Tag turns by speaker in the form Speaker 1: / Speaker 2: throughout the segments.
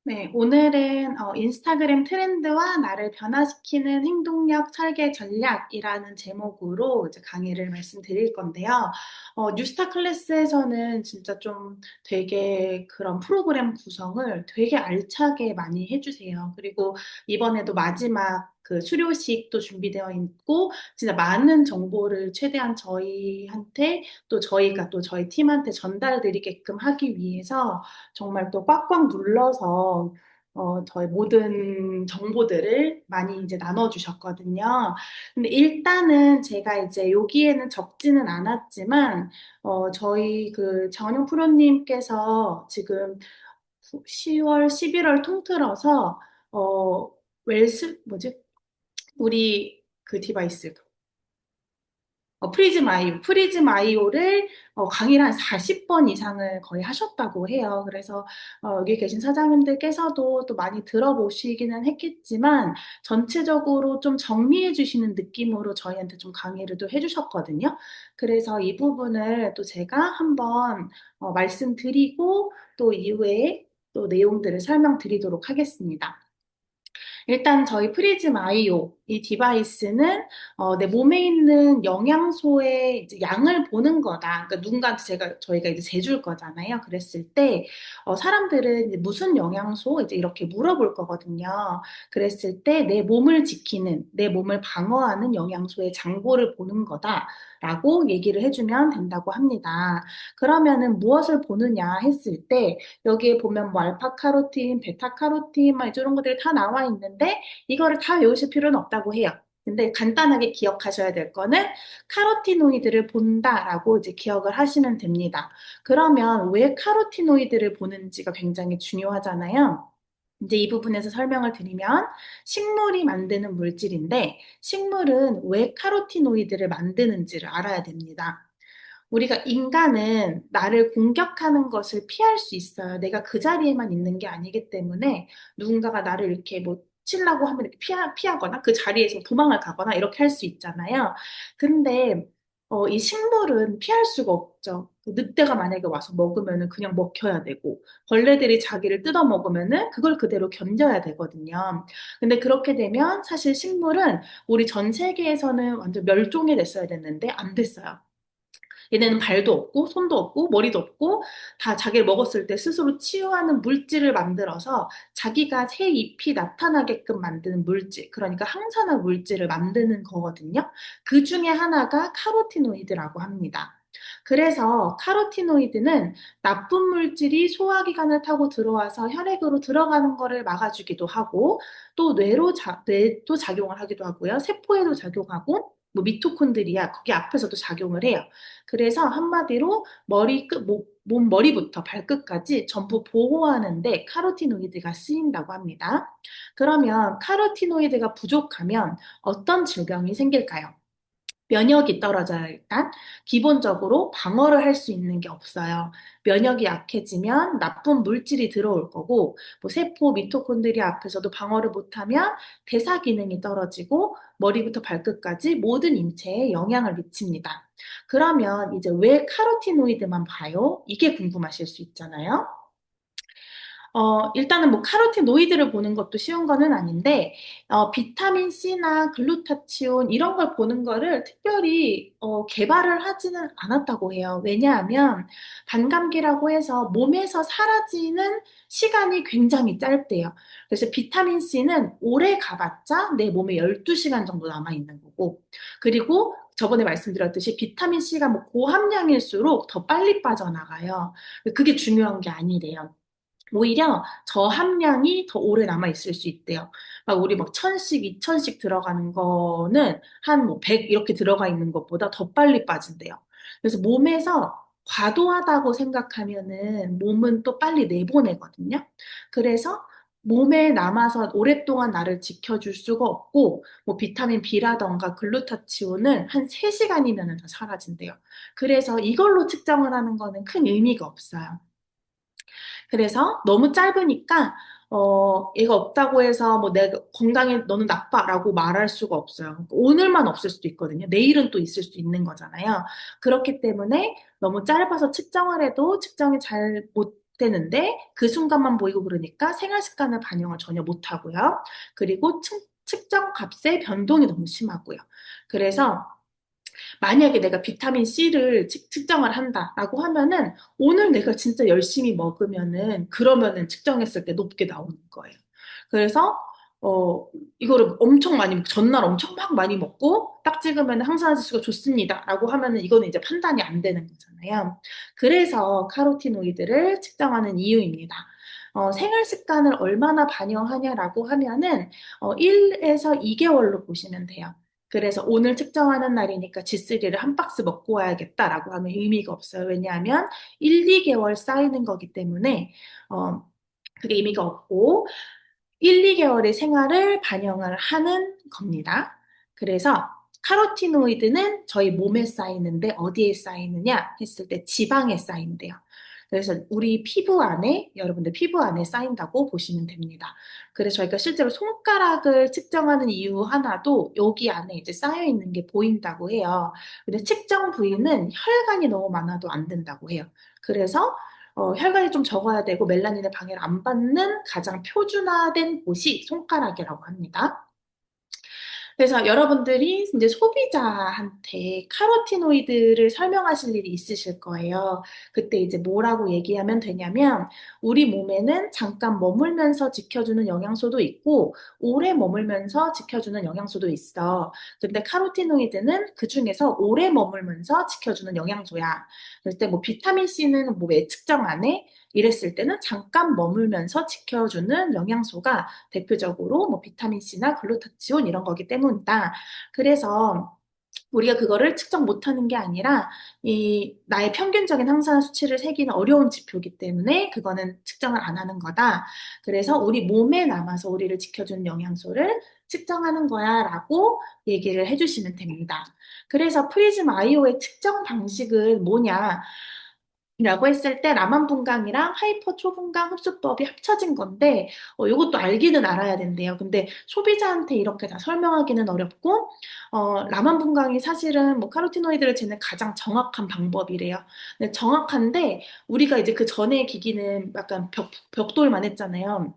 Speaker 1: 네, 오늘은 인스타그램 트렌드와 나를 변화시키는 행동력 설계 전략이라는 제목으로 이제 강의를 말씀드릴 건데요. 뉴스타 클래스에서는 진짜 좀 되게 그런 프로그램 구성을 되게 알차게 많이 해주세요. 그리고 이번에도 마지막 그 수료식도 준비되어 있고, 진짜 많은 정보를 최대한 저희한테 또 저희가 또 저희 팀한테 전달드리게끔 하기 위해서 정말 또 꽉꽉 눌러서 저희 모든 정보들을 많이 이제 나눠주셨거든요. 근데 일단은 제가 이제 여기에는 적지는 않았지만, 저희 그 정영 프로님께서 지금 10월, 11월 통틀어서, 우리 그 디바이스, 프리즘 아이오를 강의를 한 40번 이상을 거의 하셨다고 해요. 그래서 여기 계신 사장님들께서도 또 많이 들어보시기는 했겠지만 전체적으로 좀 정리해 주시는 느낌으로 저희한테 좀 강의를 또 해주셨거든요. 그래서 이 부분을 또 제가 한번 말씀드리고 또 이후에 또 내용들을 설명드리도록 하겠습니다. 일단 저희 프리즘 아이오 이 디바이스는 내 몸에 있는 영양소의 이제 양을 보는 거다. 그러니까 누군가한테 저희가 이제 재줄 거잖아요. 그랬을 때 사람들은 이제 무슨 영양소 이제 이렇게 물어볼 거거든요. 그랬을 때 내 몸을 지키는 내 몸을 방어하는 영양소의 장보를 보는 거다라고 얘기를 해주면 된다고 합니다. 그러면은 무엇을 보느냐 했을 때 여기에 보면 뭐 알파카로틴, 베타카로틴, 막 이런 것들이 다 나와 있는데 이거를 다 외우실 필요는 없다고 해요. 근데 간단하게 기억하셔야 될 거는 카로티노이드를 본다라고 이제 기억을 하시면 됩니다. 그러면 왜 카로티노이드를 보는지가 굉장히 중요하잖아요. 이제 이 부분에서 설명을 드리면 식물이 만드는 물질인데 식물은 왜 카로티노이드를 만드는지를 알아야 됩니다. 우리가 인간은 나를 공격하는 것을 피할 수 있어요. 내가 그 자리에만 있는 게 아니기 때문에 누군가가 나를 이렇게 뭐 치려고 하면 이렇게 피하거나 그 자리에서 도망을 가거나 이렇게 할 수 있잖아요. 근데 이 식물은 피할 수가 없죠. 그 늑대가 만약에 와서 먹으면은 그냥 먹혀야 되고 벌레들이 자기를 뜯어 먹으면은 그걸 그대로 견뎌야 되거든요. 근데 그렇게 되면 사실 식물은 우리 전 세계에서는 완전 멸종이 됐어야 됐는데 안 됐어요. 얘네는 발도 없고 손도 없고 머리도 없고 다 자기를 먹었을 때 스스로 치유하는 물질을 만들어서 자기가 새 잎이 나타나게끔 만드는 물질, 그러니까 항산화 물질을 만드는 거거든요. 그 중에 하나가 카로티노이드라고 합니다. 그래서 카로티노이드는 나쁜 물질이 소화기관을 타고 들어와서 혈액으로 들어가는 것을 막아주기도 하고 또 뇌도 작용을 하기도 하고요. 세포에도 작용하고 뭐 미토콘드리아 거기 앞에서도 작용을 해요. 그래서 한마디로 몸 머리부터 발끝까지 전부 보호하는데 카로티노이드가 쓰인다고 합니다. 그러면 카로티노이드가 부족하면 어떤 질병이 생길까요? 면역이 떨어져요, 일단. 기본적으로 방어를 할 수 있는 게 없어요. 면역이 약해지면 나쁜 물질이 들어올 거고, 뭐 세포, 미토콘드리아 앞에서도 방어를 못하면 대사 기능이 떨어지고, 머리부터 발끝까지 모든 인체에 영향을 미칩니다. 그러면 이제 왜 카로티노이드만 봐요? 이게 궁금하실 수 있잖아요. 일단은 뭐 카로티노이드를 보는 것도 쉬운 거는 아닌데, 비타민 C나 글루타치온 이런 걸 보는 거를 특별히 개발을 하지는 않았다고 해요. 왜냐하면 반감기라고 해서 몸에서 사라지는 시간이 굉장히 짧대요. 그래서 비타민 C는 오래 가봤자 내 몸에 12시간 정도 남아있는 거고, 그리고 저번에 말씀드렸듯이 비타민 C가 뭐 고함량일수록 더 빨리 빠져나가요. 그게 중요한 게 아니래요. 오히려 저함량이 더 오래 남아 있을 수 있대요. 막 우리 막 1000씩, 2000씩 들어가는 거는 한 뭐 100 이렇게 들어가 있는 것보다 더 빨리 빠진대요. 그래서 몸에서 과도하다고 생각하면은 몸은 또 빨리 내보내거든요. 그래서 몸에 남아서 오랫동안 나를 지켜줄 수가 없고, 뭐 비타민 B라던가 글루타치온은 한 3시간이면 다 사라진대요. 그래서 이걸로 측정을 하는 거는 큰 의미가 없어요. 그래서 너무 짧으니까 얘가 없다고 해서 뭐 내가 건강에 너는 나빠라고 말할 수가 없어요. 그러니까 오늘만 없을 수도 있거든요. 내일은 또 있을 수 있는 거잖아요. 그렇기 때문에 너무 짧아서 측정을 해도 측정이 잘 못 되는데 그 순간만 보이고 그러니까 생활 습관을 반영을 전혀 못 하고요. 그리고 측정 값의 변동이 너무 심하고요. 그래서 만약에 내가 비타민 C를 측정을 한다라고 하면은 오늘 내가 진짜 열심히 먹으면은 그러면은 측정했을 때 높게 나오는 거예요. 그래서 어 이거를 엄청 많이 전날 엄청 막 많이 먹고 딱 찍으면 항산화 지수가 좋습니다라고 하면은 이거는 이제 판단이 안 되는 거잖아요. 그래서 카로티노이드를 측정하는 이유입니다. 생활 습관을 얼마나 반영하냐라고 하면은 1에서 2개월로 보시면 돼요. 그래서 오늘 측정하는 날이니까 G3를 한 박스 먹고 와야겠다라고 하면 의미가 없어요. 왜냐하면 1, 2개월 쌓이는 거기 때문에 어, 그게 의미가 없고 1, 2개월의 생활을 반영을 하는 겁니다. 그래서 카로티노이드는 저희 몸에 쌓이는데 어디에 쌓이느냐 했을 때 지방에 쌓인대요. 그래서 우리 피부 안에, 여러분들 피부 안에 쌓인다고 보시면 됩니다. 그래서 저희가 실제로 손가락을 측정하는 이유 하나도 여기 안에 이제 쌓여 있는 게 보인다고 해요. 근데 측정 부위는 혈관이 너무 많아도 안 된다고 해요. 그래서 혈관이 좀 적어야 되고 멜라닌의 방해를 안 받는 가장 표준화된 곳이 손가락이라고 합니다. 그래서 여러분들이 이제 소비자한테 카로티노이드를 설명하실 일이 있으실 거예요. 그때 이제 뭐라고 얘기하면 되냐면, 우리 몸에는 잠깐 머물면서 지켜주는 영양소도 있고, 오래 머물면서 지켜주는 영양소도 있어. 근데 카로티노이드는 그 중에서 오래 머물면서 지켜주는 영양소야. 그럴 때 뭐 비타민 C는 뭐 왜 측정 안 해? 이랬을 때는 잠깐 머물면서 지켜주는 영양소가 대표적으로 뭐 비타민 C나 글루타치온 이런 거기 때문이다. 그래서 우리가 그거를 측정 못하는 게 아니라 이 나의 평균적인 항산화 수치를 세기는 어려운 지표이기 때문에 그거는 측정을 안 하는 거다. 그래서 우리 몸에 남아서 우리를 지켜주는 영양소를 측정하는 거야라고 얘기를 해주시면 됩니다. 그래서 프리즘 아이오의 측정 방식은 뭐냐? 라고 했을 때 라만 분강이랑 하이퍼 초분강 흡수법이 합쳐진 건데 이것도 알기는 알아야 된대요. 근데 소비자한테 이렇게 다 설명하기는 어렵고 라만 분강이 사실은 뭐 카로티노이드를 재는 가장 정확한 방법이래요. 근데 정확한데 우리가 이제 그 전에 기기는 약간 벽돌만 했잖아요.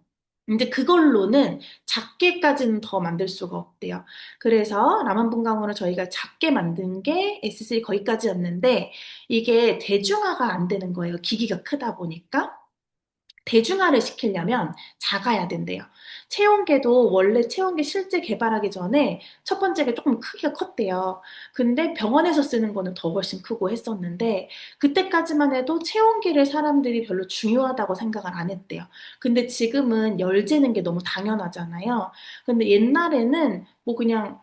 Speaker 1: 이제 그걸로는 작게까지는 더 만들 수가 없대요. 그래서 라만 분강으로 저희가 작게 만든 게 S3 거기까지였는데 이게 대중화가 안 되는 거예요. 기기가 크다 보니까. 대중화를 시키려면 작아야 된대요. 체온계도 원래 체온계 실제 개발하기 전에 첫 번째가 조금 크기가 컸대요. 근데 병원에서 쓰는 거는 더 훨씬 크고 했었는데 그때까지만 해도 체온계를 사람들이 별로 중요하다고 생각을 안 했대요. 근데 지금은 열 재는 게 너무 당연하잖아요. 근데 옛날에는 뭐 그냥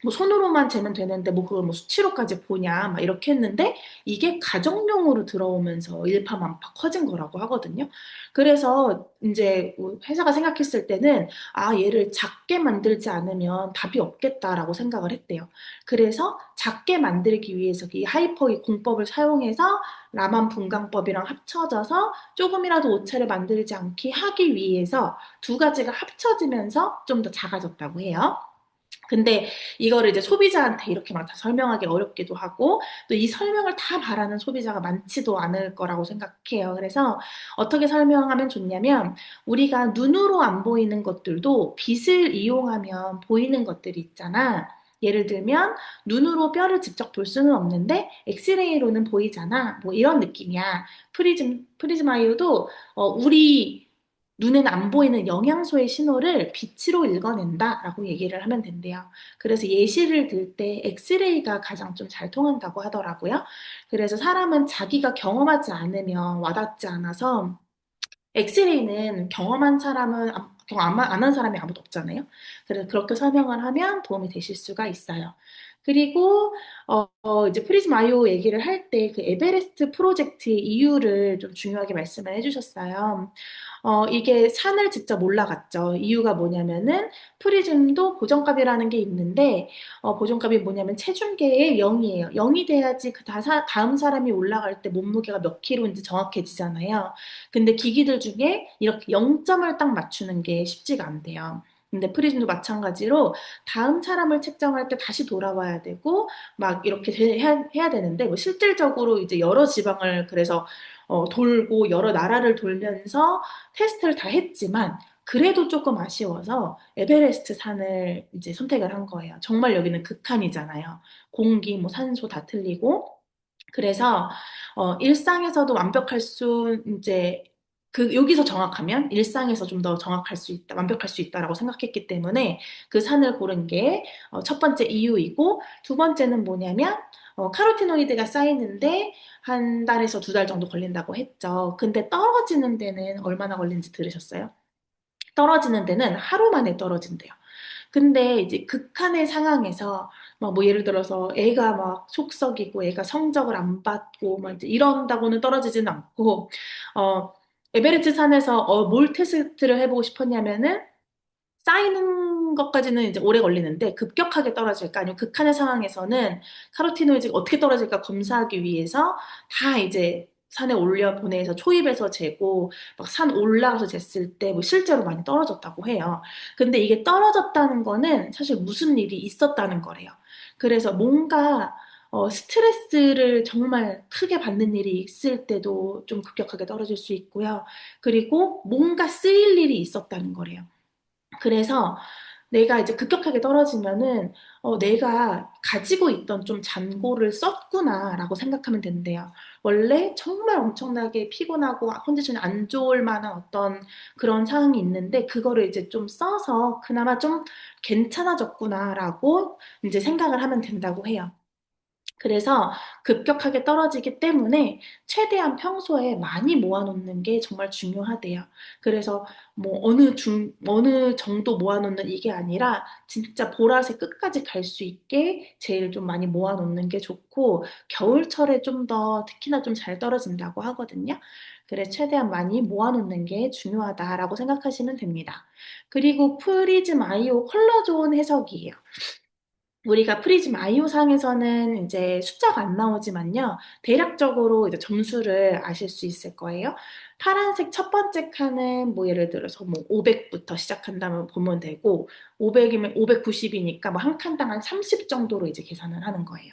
Speaker 1: 뭐 손으로만 재면 되는데 뭐 그걸 뭐 수치로까지 보냐 막 이렇게 했는데 이게 가정용으로 들어오면서 일파만파 커진 거라고 하거든요. 그래서 이제 뭐 회사가 생각했을 때는 아 얘를 작게 만들지 않으면 답이 없겠다라고 생각을 했대요. 그래서 작게 만들기 위해서 이 하이퍼 공법을 사용해서 라만 분강법이랑 합쳐져서 조금이라도 오차를 만들지 않게 하기 위해서 두 가지가 합쳐지면서 좀 더 작아졌다고 해요. 근데 이거를 이제 소비자한테 이렇게 막 다 설명하기 어렵기도 하고 또 이 설명을 다 바라는 소비자가 많지도 않을 거라고 생각해요. 그래서 어떻게 설명하면 좋냐면 우리가 눈으로 안 보이는 것들도 빛을 이용하면 보이는 것들이 있잖아. 예를 들면 눈으로 뼈를 직접 볼 수는 없는데 엑스레이로는 보이잖아. 뭐 이런 느낌이야. 프리즈마이오도 우리 눈에는 안 보이는 영양소의 신호를 빛으로 읽어낸다라고 얘기를 하면 된대요. 그래서 예시를 들 때 엑스레이가 가장 좀 잘 통한다고 하더라고요. 그래서 사람은 자기가 경험하지 않으면 와닿지 않아서 엑스레이는 경험한 사람은 경험 안 한 사람이 아무도 없잖아요. 그래서 그렇게 설명을 하면 도움이 되실 수가 있어요. 그리고 이제 프리즘 아이오 얘기를 할 때 그 에베레스트 프로젝트의 이유를 좀 중요하게 말씀을 해주셨어요. 이게 산을 직접 올라갔죠. 이유가 뭐냐면은 프리즘도 보정값이라는 게 있는데 보정값이 뭐냐면 체중계의 0이에요. 0이 돼야지 그 다음 사람이 올라갈 때 몸무게가 몇 킬로인지 정확해지잖아요. 근데 기기들 중에 이렇게 0점을 딱 맞추는 게 쉽지가 않대요. 근데 프리즘도 마찬가지로 다음 사람을 측정할 때 다시 돌아와야 되고 막 이렇게 해야 되는데 뭐 실질적으로 이제 여러 지방을 그래서 돌고 여러 나라를 돌면서 테스트를 다 했지만 그래도 조금 아쉬워서 에베레스트 산을 이제 선택을 한 거예요. 정말 여기는 극한이잖아요. 공기, 뭐 산소 다 틀리고. 그래서 일상에서도 완벽할 수 이제 여기서 정확하면 일상에서 좀 더 정확할 수 있다, 완벽할 수 있다라고 생각했기 때문에 그 산을 고른 게 첫 번째 이유이고 두 번째는 뭐냐면 카로티노이드가 쌓이는데 한 달에서 두 달 정도 걸린다고 했죠. 근데 떨어지는 데는 얼마나 걸리는지 들으셨어요? 떨어지는 데는 하루 만에 떨어진대요. 근데 이제 극한의 상황에서 막 뭐 예를 들어서 애가 막 속썩이고 애가 성적을 안 받고 막 이제 이런다고는 떨어지지는 않고 어 에베레스트 산에서 뭘 테스트를 해보고 싶었냐면은 쌓이는 것까지는 이제 오래 걸리는데 급격하게 떨어질까 아니면 극한의 상황에서는 카로티노이드가 어떻게 떨어질까 검사하기 위해서 다 이제 산에 올려 보내서 초입에서 재고 막 산 올라가서 쟀을 때 뭐 실제로 많이 떨어졌다고 해요. 근데 이게 떨어졌다는 거는 사실 무슨 일이 있었다는 거래요. 그래서 뭔가 스트레스를 정말 크게 받는 일이 있을 때도 좀 급격하게 떨어질 수 있고요. 그리고 뭔가 쓰일 일이 있었다는 거래요. 그래서 내가 이제 급격하게 떨어지면은 내가 가지고 있던 좀 잔고를 썼구나라고 생각하면 된대요. 원래 정말 엄청나게 피곤하고 컨디션이 안 좋을 만한 어떤 그런 상황이 있는데 그거를 이제 좀 써서 그나마 좀 괜찮아졌구나라고 이제 생각을 하면 된다고 해요. 그래서 급격하게 떨어지기 때문에 최대한 평소에 많이 모아놓는 게 정말 중요하대요. 그래서 뭐 어느 정도 모아놓는 이게 아니라 진짜 보라색 끝까지 갈 수 있게 제일 좀 많이 모아놓는 게 좋고 겨울철에 좀 더 특히나 좀 잘 떨어진다고 하거든요. 그래 최대한 많이 모아놓는 게 중요하다라고 생각하시면 됩니다. 그리고 프리즘 아이오 컬러 좋은 해석이에요. 우리가 프리즘 아이오상에서는 이제 숫자가 안 나오지만요. 대략적으로 이제 점수를 아실 수 있을 거예요. 파란색 첫 번째 칸은 뭐 예를 들어서 뭐 500부터 시작한다면 보면 되고 500이면 590이니까 뭐 한 칸당 한 30 정도로 이제 계산을 하는 거예요.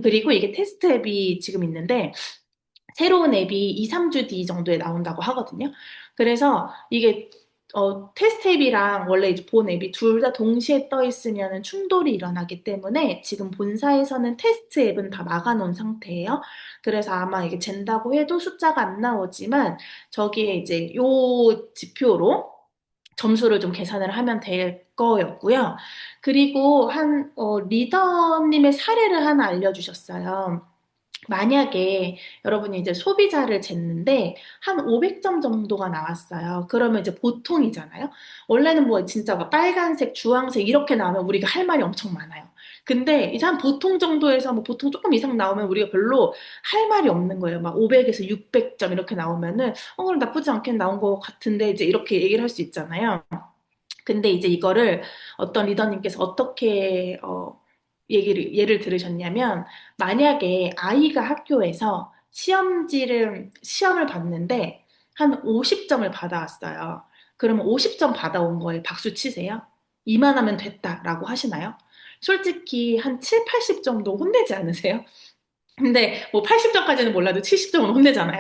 Speaker 1: 그리고 이게 테스트 앱이 지금 있는데 새로운 앱이 2, 3주 뒤 정도에 나온다고 하거든요. 그래서 이게 테스트 앱이랑 원래 이제 본 앱이 둘 다 동시에 떠 있으면 충돌이 일어나기 때문에 지금 본사에서는 테스트 앱은 다 막아놓은 상태예요. 그래서 아마 이게 잰다고 해도 숫자가 안 나오지만 저기에 이제 요 지표로 점수를 좀 계산을 하면 될 거였고요. 그리고 리더님의 사례를 하나 알려주셨어요. 만약에 여러분이 이제 소비자를 쟀는데 한 500점 정도가 나왔어요. 그러면 이제 보통이잖아요. 원래는 뭐 진짜 막 빨간색, 주황색 이렇게 나오면 우리가 할 말이 엄청 많아요. 근데 이제 한 보통 정도에서 뭐 보통 조금 이상 나오면 우리가 별로 할 말이 없는 거예요. 막 500에서 600점 이렇게 나오면은 그럼 나쁘지 않게 나온 것 같은데 이제 이렇게 얘기를 할 수 있잖아요. 근데 이제 이거를 어떤 리더님께서 어떻게 예를 들으셨냐면 만약에 아이가 학교에서 시험을 봤는데 한 50점을 받아왔어요. 그러면 50점 받아온 거에 박수 치세요? 이만하면 됐다라고 하시나요? 솔직히 한 7, 80 정도 혼내지 않으세요? 근데 뭐 80점까지는 몰라도 70점은 혼내잖아요.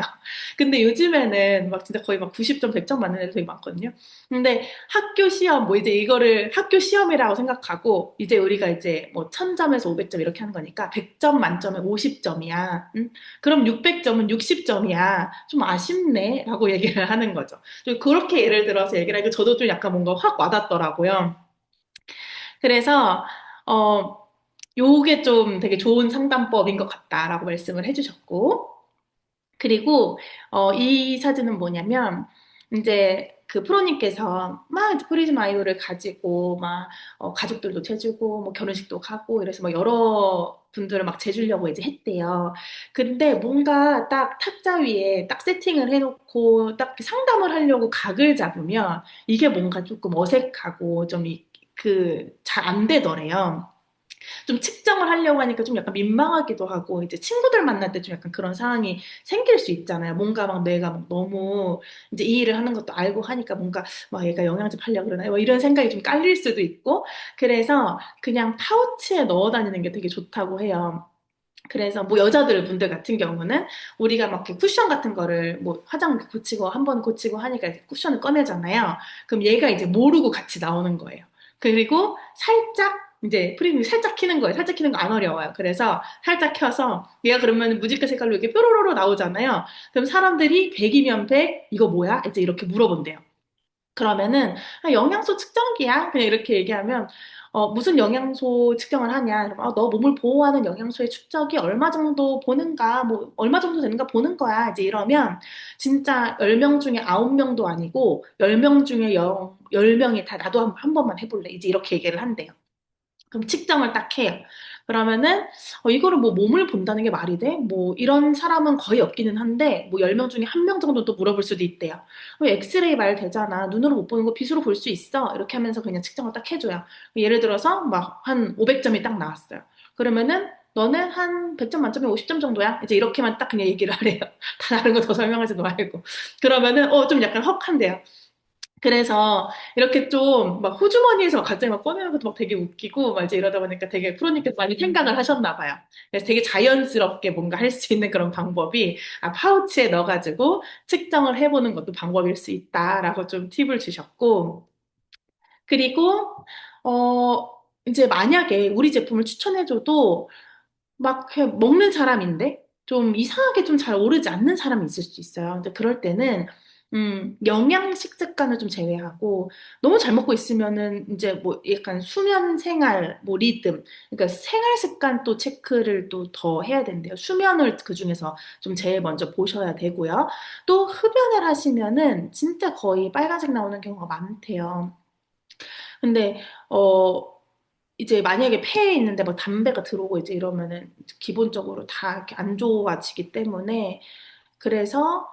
Speaker 1: 근데 요즘에는 막 진짜 거의 막 90점, 100점 맞는 애들 되게 많거든요. 근데 학교 시험, 뭐 이제 이거를 학교 시험이라고 생각하고, 이제 우리가 이제 뭐 1000점에서 500점 이렇게 하는 거니까 100점 만점에 50점이야. 그럼 600점은 60점이야. 좀 아쉽네. 라고 얘기를 하는 거죠. 좀 그렇게 예를 들어서 얘기를 하니까 저도 좀 약간 뭔가 확 와닿더라고요. 그래서, 어, 요게 좀 되게 좋은 상담법인 것 같다라고 말씀을 해주셨고, 그리고, 이 사진은 뭐냐면, 이제 그 프로님께서 막 이제 프리즘 아이오를 가지고 막, 가족들도 재주고, 뭐 결혼식도 가고, 이래서 막 여러 분들을 막 재주려고 이제 했대요. 근데 뭔가 딱 탁자 위에 딱 세팅을 해놓고 딱 상담을 하려고 각을 잡으면 이게 뭔가 조금 어색하고 좀 잘 안 되더래요. 좀 측정을 하려고 하니까 좀 약간 민망하기도 하고, 이제 친구들 만날 때 좀 약간 그런 상황이 생길 수 있잖아요. 뭔가 막 내가 막 너무 이제 이 일을 하는 것도 알고 하니까 뭔가 막 얘가 영양제 팔려고 그러나? 뭐 이런 생각이 좀 깔릴 수도 있고, 그래서 그냥 파우치에 넣어 다니는 게 되게 좋다고 해요. 그래서 뭐 여자들 분들 같은 경우는 우리가 막 이렇게 쿠션 같은 거를 뭐 화장 고치고 한 번 고치고 하니까 이제 쿠션을 꺼내잖아요. 그럼 얘가 이제 모르고 같이 나오는 거예요. 그리고 살짝 이제 프리미엄 살짝 키는 거예요. 살짝 키는 거 안 어려워요. 그래서 살짝 켜서 얘가 그러면 무지개 색깔로 이렇게 뾰로로로 나오잖아요. 그럼 사람들이 100이면 100, 이거 뭐야? 이제 이렇게 물어본대요. 그러면은 영양소 측정기야. 그냥 이렇게 얘기하면 무슨 영양소 측정을 하냐? 그러면 너 몸을 보호하는 영양소의 축적이 얼마 정도 보는가? 뭐 얼마 정도 되는가 보는 거야. 이제 이러면 진짜 10명 중에 9명도 아니고 10명 중에 10명이 다 나도 한 번만 해볼래. 이제 이렇게 얘기를 한대요. 그럼 측정을 딱 해요. 그러면은 이거를 뭐 몸을 본다는 게 말이 돼? 뭐 이런 사람은 거의 없기는 한데 뭐 10명 중에 1명 정도 또 물어볼 수도 있대요. 엑스레이 말 되잖아. 눈으로 못 보는 거 빛으로 볼 수 있어. 이렇게 하면서 그냥 측정을 딱 해줘요. 예를 들어서 막 한 500점이 딱 나왔어요. 그러면은 너는 한 100점 만점에 50점 정도야? 이제 이렇게만 딱 그냥 얘기를 하래요. 다 다른 거 더 설명하지도 말고. 그러면은 좀 약간 헉한데요. 그래서 이렇게 좀 막 호주머니에서 갑자기 막 꺼내는 것도 막 되게 웃기고 막 이제 이러다 보니까 되게 프로님께서 많이 생각을 하셨나 봐요. 그래서 되게 자연스럽게 뭔가 할 수 있는 그런 방법이 파우치에 넣어가지고 측정을 해보는 것도 방법일 수 있다라고 좀 팁을 주셨고 그리고 어 이제 만약에 우리 제품을 추천해줘도 막 그냥 먹는 사람인데 좀 이상하게 좀 잘 오르지 않는 사람이 있을 수 있어요. 근데 그럴 때는 영양 식습관을 좀 제외하고 너무 잘 먹고 있으면은 이제 뭐 약간 수면 생활 뭐 리듬 그러니까 생활 습관 또 체크를 또 더 해야 된대요. 수면을 그중에서 좀 제일 먼저 보셔야 되고요. 또 흡연을 하시면은 진짜 거의 빨간색 나오는 경우가 많대요. 근데 어 이제 만약에 폐에 있는데 뭐 담배가 들어오고 이제 이러면은 기본적으로 다 이렇게 안 좋아지기 때문에 그래서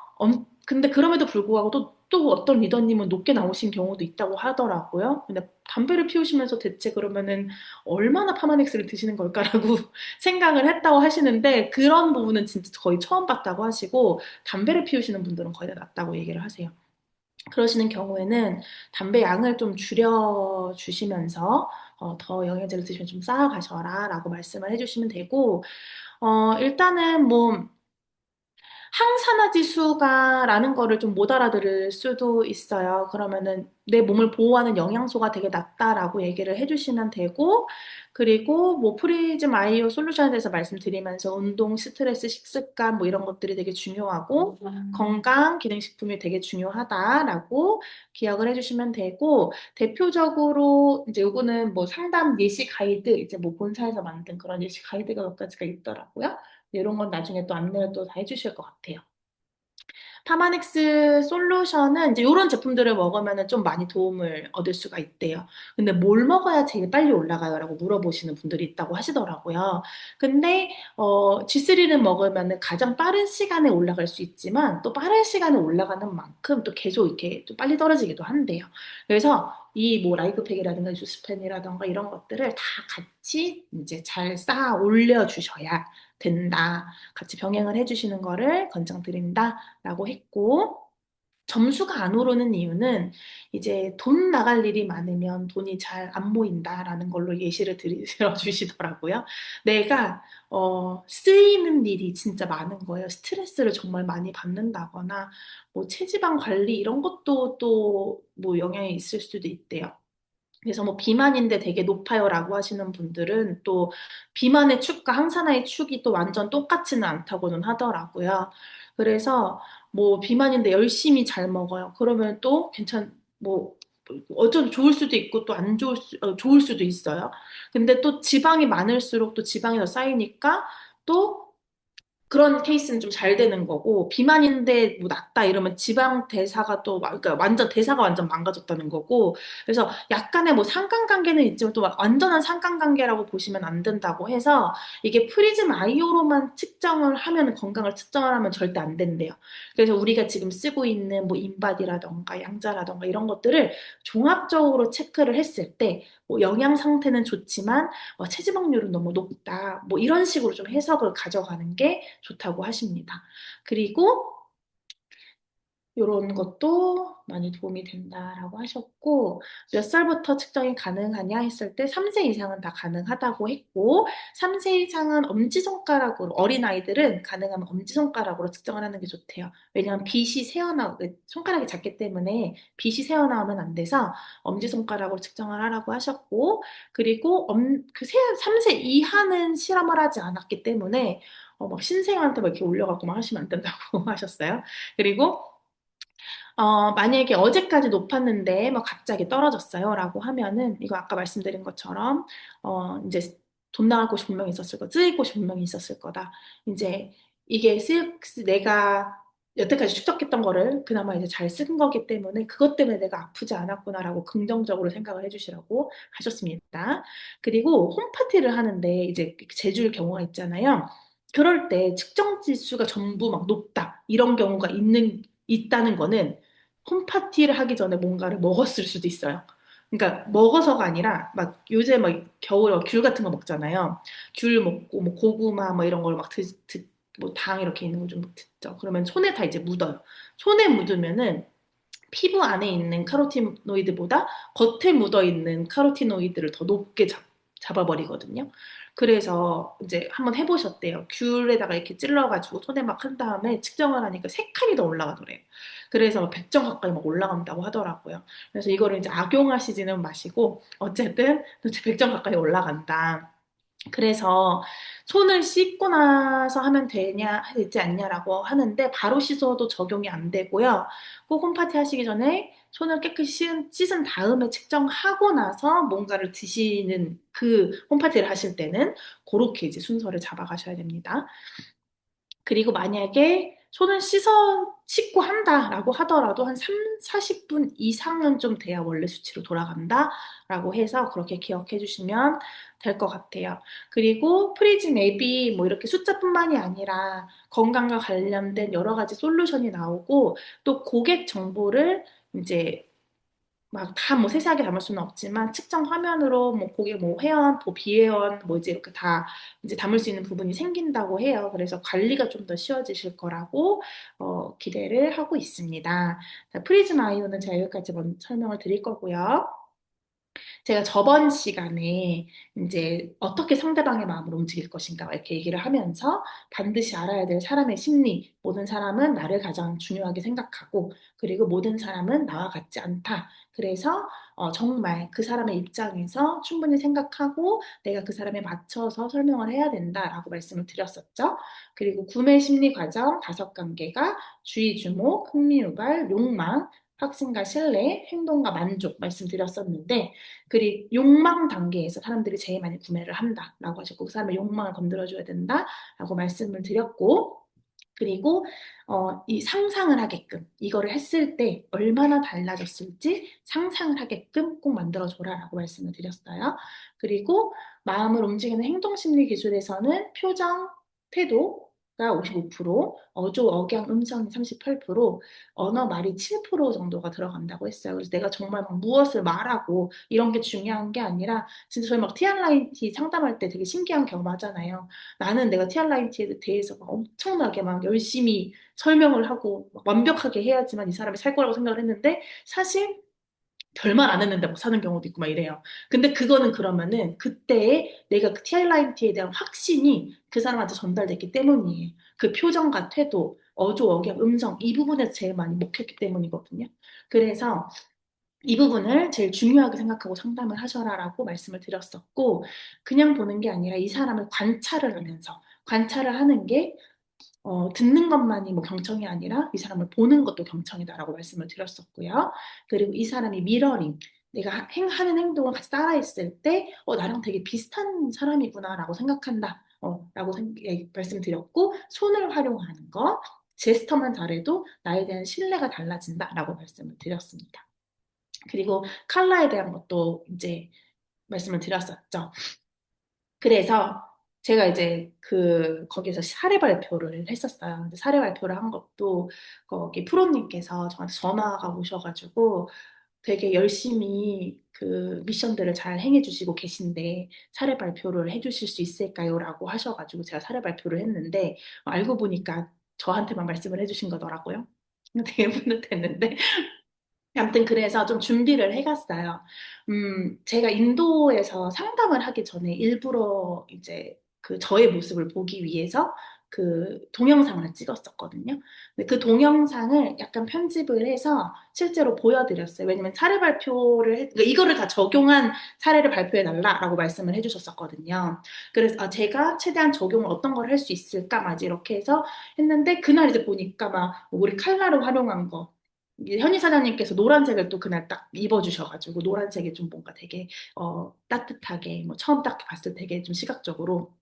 Speaker 1: 근데 그럼에도 불구하고 또 어떤 리더님은 높게 나오신 경우도 있다고 하더라고요. 근데 담배를 피우시면서 대체 그러면은 얼마나 파마넥스를 드시는 걸까라고 생각을 했다고 하시는데 그런 부분은 진짜 거의 처음 봤다고 하시고 담배를 피우시는 분들은 거의 다 낫다고 얘기를 하세요. 그러시는 경우에는 담배 양을 좀 줄여 주시면서 더 영양제를 드시면 좀 쌓아가셔라 라고 말씀을 해주시면 되고 일단은 뭐 항산화 지수가라는 거를 좀 못 알아들을 수도 있어요. 그러면은 내 몸을 보호하는 영양소가 되게 낮다라고 얘기를 해주시면 되고, 그리고 뭐 프리즘 아이오 솔루션에 대해서 말씀드리면서 운동, 스트레스, 식습관 뭐 이런 것들이 되게 중요하고, 건강, 기능식품이 되게 중요하다라고 기억을 해주시면 되고, 대표적으로 이제 요거는 뭐 상담 예시 가이드, 이제 뭐 본사에서 만든 그런 예시 가이드가 몇 가지가 있더라고요. 이런 건 나중에 또 안내를 또 다 해주실 것 같아요. 파마닉스 솔루션은 이제 이런 제품들을 먹으면 좀 많이 도움을 얻을 수가 있대요. 근데 뭘 먹어야 제일 빨리 올라가요? 라고 물어보시는 분들이 있다고 하시더라고요. 근데 G3는 먹으면 가장 빠른 시간에 올라갈 수 있지만 또 빠른 시간에 올라가는 만큼 또 계속 이렇게 좀 빨리 떨어지기도 한대요. 그래서 이 뭐 라이프팩이라든가 주스펜이라든가 이런 것들을 다 같이 이제 잘 쌓아 올려 주셔야 된다. 같이 병행을 해주시는 거를 권장드린다라고 했고, 점수가 안 오르는 이유는 이제 돈 나갈 일이 많으면 돈이 잘 안 모인다라는 걸로 예시를 들어주시더라고요. 내가 쓰이는 일이 진짜 많은 거예요. 스트레스를 정말 많이 받는다거나 뭐 체지방 관리 이런 것도 또 뭐 영향이 있을 수도 있대요. 그래서 뭐 비만인데 되게 높아요라고 하시는 분들은 또 비만의 축과 항산화의 축이 또 완전 똑같지는 않다고는 하더라고요. 그래서 뭐 비만인데 열심히 잘 먹어요. 그러면 또 뭐 어쩌면 좋을 수도 있고 또 안 좋을 수도 있어요. 근데 또 지방이 많을수록 또 지방이 더 쌓이니까 또 그런 케이스는 좀 잘 되는 거고 비만인데 뭐 낫다 이러면 지방 대사가 또 그러니까 완전 대사가 완전 망가졌다는 거고 그래서 약간의 뭐 상관관계는 있지만 또 완전한 상관관계라고 보시면 안 된다고 해서 이게 프리즘 아이오로만 측정을 하면 건강을 측정을 하면 절대 안 된대요. 그래서 우리가 지금 쓰고 있는 뭐 인바디라던가 양자라던가 이런 것들을 종합적으로 체크를 했을 때 뭐 영양 상태는 좋지만 체지방률은 너무 높다. 뭐 이런 식으로 좀 해석을 가져가는 게 좋다고 하십니다. 그리고 요런 것도 많이 도움이 된다라고 하셨고, 몇 살부터 측정이 가능하냐 했을 때 3세 이상은 다 가능하다고 했고, 3세 이상은 엄지손가락으로, 어린아이들은 가능하면 엄지손가락으로 측정을 하는 게 좋대요. 왜냐하면 빛이 손가락이 작기 때문에 빛이 새어나오면 안 돼서 엄지손가락으로 측정을 하라고 하셨고, 그리고 3세 이하는 실험을 하지 않았기 때문에 막 신생한테 막 이렇게 올려갖고 막 하시면 안 된다고 하셨어요. 그리고 만약에 어제까지 높았는데 뭐 갑자기 떨어졌어요 라고 하면은 이거 아까 말씀드린 것처럼 이제 돈 나갈 곳이 분명히 있었을 거, 쓰일 곳이 분명히 있었을 거다. 이제 이게 내가 여태까지 축적했던 거를 그나마 이제 잘 쓴 거기 때문에 그것 때문에 내가 아프지 않았구나라고 긍정적으로 생각을 해주시라고 하셨습니다. 그리고 홈파티를 하는데 이제 제주일 경우가 있잖아요. 그럴 때 측정 지수가 전부 막 높다 이런 경우가 있다는 거는 홈파티를 하기 전에 뭔가를 먹었을 수도 있어요. 그러니까 먹어서가 아니라 막 요새 막 겨울에 귤 같은 거 먹잖아요. 귤 먹고 뭐 고구마 뭐 이런 걸 막 뭐 당 이렇게 있는 거 좀 듣죠. 그러면 손에 다 이제 묻어요. 손에 묻으면은 피부 안에 있는 카로티노이드보다 겉에 묻어 있는 카로티노이드를 더 높게 잡아버리거든요. 그래서 이제 한번 해보셨대요. 귤에다가 이렇게 찔러가지고 손에 막 한 다음에 측정을 하니까 3칸이 더 올라가더래요. 그래서 100점 가까이 막 올라간다고 하더라고요. 그래서 이거를 이제 악용하시지는 마시고 어쨌든 100점 가까이 올라간다. 그래서 손을 씻고 나서 하면 되지 않냐라고 하는데 바로 씻어도 적용이 안 되고요. 꼭 홈파티 하시기 전에 손을 깨끗이 씻은 다음에 측정하고 나서 뭔가를 드시는 그 홈파티를 하실 때는 그렇게 이제 순서를 잡아가셔야 됩니다. 그리고 만약에 손을 씻고 한다라고 하더라도 한 3, 40분 이상은 좀 돼야 원래 수치로 돌아간다라고 해서 그렇게 기억해 주시면 될 것 같아요. 그리고 프리즘 앱이 뭐 이렇게 숫자뿐만이 아니라 건강과 관련된 여러 가지 솔루션이 나오고 또 고객 정보를 이제 막 다 뭐 세세하게 담을 수는 없지만 측정 화면으로 뭐 고객 뭐 회원, 뭐 비회원 뭐 이제 이렇게 다 이제 담을 수 있는 부분이 생긴다고 해요. 그래서 관리가 좀 더 쉬워지실 거라고 기대를 하고 있습니다. 자, 프리즘 아이오는 제가 여기까지 먼저 설명을 드릴 거고요. 제가 저번 시간에 이제 어떻게 상대방의 마음을 움직일 것인가 이렇게 얘기를 하면서 반드시 알아야 될 사람의 심리, 모든 사람은 나를 가장 중요하게 생각하고 그리고 모든 사람은 나와 같지 않다. 그래서 정말 그 사람의 입장에서 충분히 생각하고 내가 그 사람에 맞춰서 설명을 해야 된다라고 말씀을 드렸었죠. 그리고 구매 심리 과정 5단계가 주의, 주목, 흥미 유발, 욕망, 확신과 신뢰, 행동과 만족 말씀드렸었는데 그리고 욕망 단계에서 사람들이 제일 많이 구매를 한다라고 하셨고 그 사람의 욕망을 건드려줘야 된다라고 말씀을 드렸고 그리고 이 상상을 하게끔 이거를 했을 때 얼마나 달라졌을지 상상을 하게끔 꼭 만들어줘라라고 말씀을 드렸어요. 그리고 마음을 움직이는 행동심리 기술에서는 표정, 태도가 55%, 어조, 억양, 음성이 38%, 언어 말이 7% 정도가 들어간다고 했어요. 그래서 내가 정말 막 무엇을 말하고 이런 게 중요한 게 아니라 진짜 저희 막 TRIT 상담할 때 되게 신기한 경험 하잖아요. 나는 내가 TRIT에 대해서 막 엄청나게 막 열심히 설명을 하고 막 완벽하게 해야지만 이 사람이 살 거라고 생각을 했는데 사실 별말 안 했는데 막 사는 경우도 있고 막 이래요. 근데 그거는 그러면은 그때의 내가 그 TRIT에 대한 확신이 그 사람한테 전달됐기 때문이에요. 그 표정과 태도, 어조, 억양, 음성 이 부분에서 제일 많이 먹혔기 때문이거든요. 그래서 이 부분을 제일 중요하게 생각하고 상담을 하셔라라고 말씀을 드렸었고, 그냥 보는 게 아니라 이 사람을 관찰을 하면서, 관찰을 하는 게, 듣는 것만이 뭐 경청이 아니라 이 사람을 보는 것도 경청이다라고 말씀을 드렸었고요. 그리고 이 사람이 미러링, 내가 하는 행동을 같이 따라했을 때, 나랑 되게 비슷한 사람이구나라고 생각한다. 말씀드렸고, 손을 활용하는 거, 제스처만 잘해도 나에 대한 신뢰가 달라진다라고 말씀을 드렸습니다. 그리고 컬러에 대한 것도 이제 말씀을 드렸었죠. 그래서 제가 이제 거기서 사례 발표를 했었어요. 근데 사례 발표를 한 것도 거기 프로님께서 저한테 전화가 오셔가지고 되게 열심히 그 미션들을 잘 행해주시고 계신데 사례 발표를 해주실 수 있을까요? 라고 하셔가지고 제가 사례 발표를 했는데 알고 보니까 저한테만 말씀을 해주신 거더라고요. 되게 뿌듯했는데. 아무튼 그래서 좀 준비를 해갔어요. 제가 인도에서 상담을 하기 전에 일부러 이제 그 저의 모습을 보기 위해서 그 동영상을 찍었었거든요. 근데 그 동영상을 약간 편집을 해서 실제로 보여드렸어요. 왜냐면 사례 발표를, 그러니까 이거를 다 적용한 사례를 발표해달라라고 말씀을 해주셨었거든요. 그래서 아, 제가 최대한 적용을 어떤 걸 할 수 있을까? 막 이렇게 해서 했는데 그날 이제 보니까 막 우리 칼라를 활용한 거, 현희 사장님께서 노란색을 또 그날 딱 입어주셔가지고 노란색이 좀 뭔가 되게 따뜻하게 뭐 처음 딱 봤을 때 되게 좀 시각적으로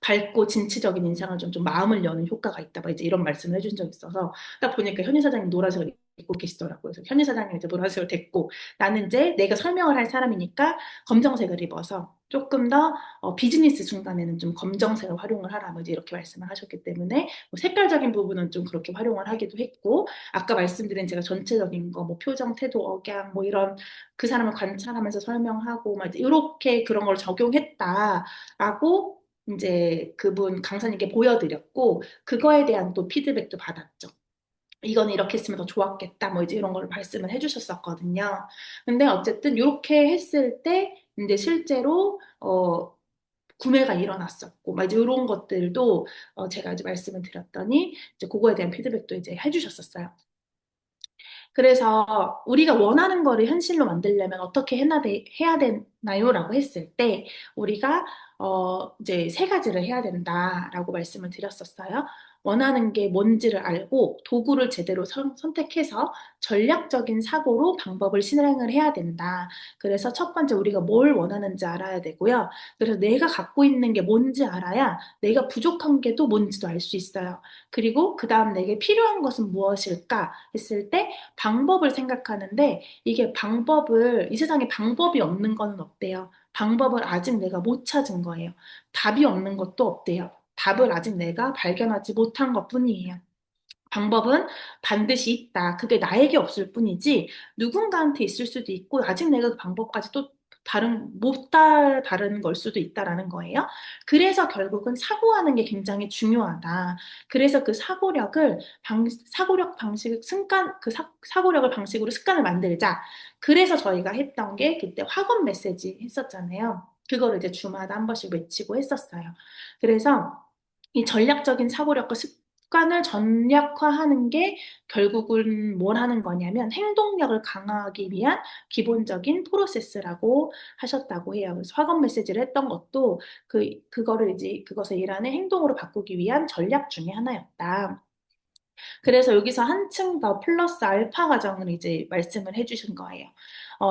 Speaker 1: 밝고 진취적인 인상을 좀 마음을 여는 효과가 있다. 막 이제 이런 말씀을 해준 적이 있어서 딱 보니까 현희 사장님 노란색을 입고 계시더라고요. 그래서 현희 사장님 이제 노란색을 됐고 나는 이제 내가 설명을 할 사람이니까 검정색을 입어서 조금 더 비즈니스 순간에는 좀 검정색을 활용을 하라. 뭐 이제 이렇게 말씀을 하셨기 때문에 뭐 색깔적인 부분은 좀 그렇게 활용을 하기도 했고 아까 말씀드린 제가 전체적인 거 뭐 표정, 태도, 억양 뭐 이런 그 사람을 관찰하면서 설명하고 막 이렇게 그런 걸 적용했다라고 이제 그분 강사님께 보여드렸고 그거에 대한 또 피드백도 받았죠. 이거는 이렇게 했으면 더 좋았겠다. 뭐 이제 이런 걸 말씀을 해주셨었거든요. 근데 어쨌든 이렇게 했을 때 이제 실제로 구매가 일어났었고 막 이제 이런 것들도 제가 이제 말씀을 드렸더니 이제 그거에 대한 피드백도 이제 해주셨었어요. 그래서 우리가 원하는 거를 현실로 만들려면 어떻게 해야 되나요? 라고 했을 때 우리가 이제 세 가지를 해야 된다라고 말씀을 드렸었어요. 원하는 게 뭔지를 알고 도구를 제대로 선택해서 전략적인 사고로 방법을 실행을 해야 된다. 그래서 첫 번째 우리가 뭘 원하는지 알아야 되고요. 그래서 내가 갖고 있는 게 뭔지 알아야 내가 부족한 게 또 뭔지도 알 수 있어요. 그리고 그 다음 내게 필요한 것은 무엇일까 했을 때 방법을 생각하는데 이게 방법을 이 세상에 방법이 없는 거는 없대요. 방법을 아직 내가 못 찾은 거예요. 답이 없는 것도 없대요. 답을 아직 내가 발견하지 못한 것뿐이에요. 방법은 반드시 있다. 그게 나에게 없을 뿐이지 누군가한테 있을 수도 있고 아직 내가 그 방법까지 또 다른 걸 수도 있다라는 거예요. 그래서 결국은 사고하는 게 굉장히 중요하다. 그래서 그 사고력 방식, 사고력을 방식으로 습관을 만들자. 그래서 저희가 했던 게 그때 학원 메시지 했었잖아요. 그거를 이제 주마다 한 번씩 외치고 했었어요. 그래서 이 전략적인 사고력과 습관을 전략화하는 게 결국은 뭘 하는 거냐면 행동력을 강화하기 위한 기본적인 프로세스라고 하셨다고 해요. 그래서 학원 메시지를 했던 것도 그거를 이제 그것을 일하는 행동으로 바꾸기 위한 전략 중에 하나였다. 그래서 여기서 한층 더 플러스 알파 과정을 이제 말씀을 해주신 거예요.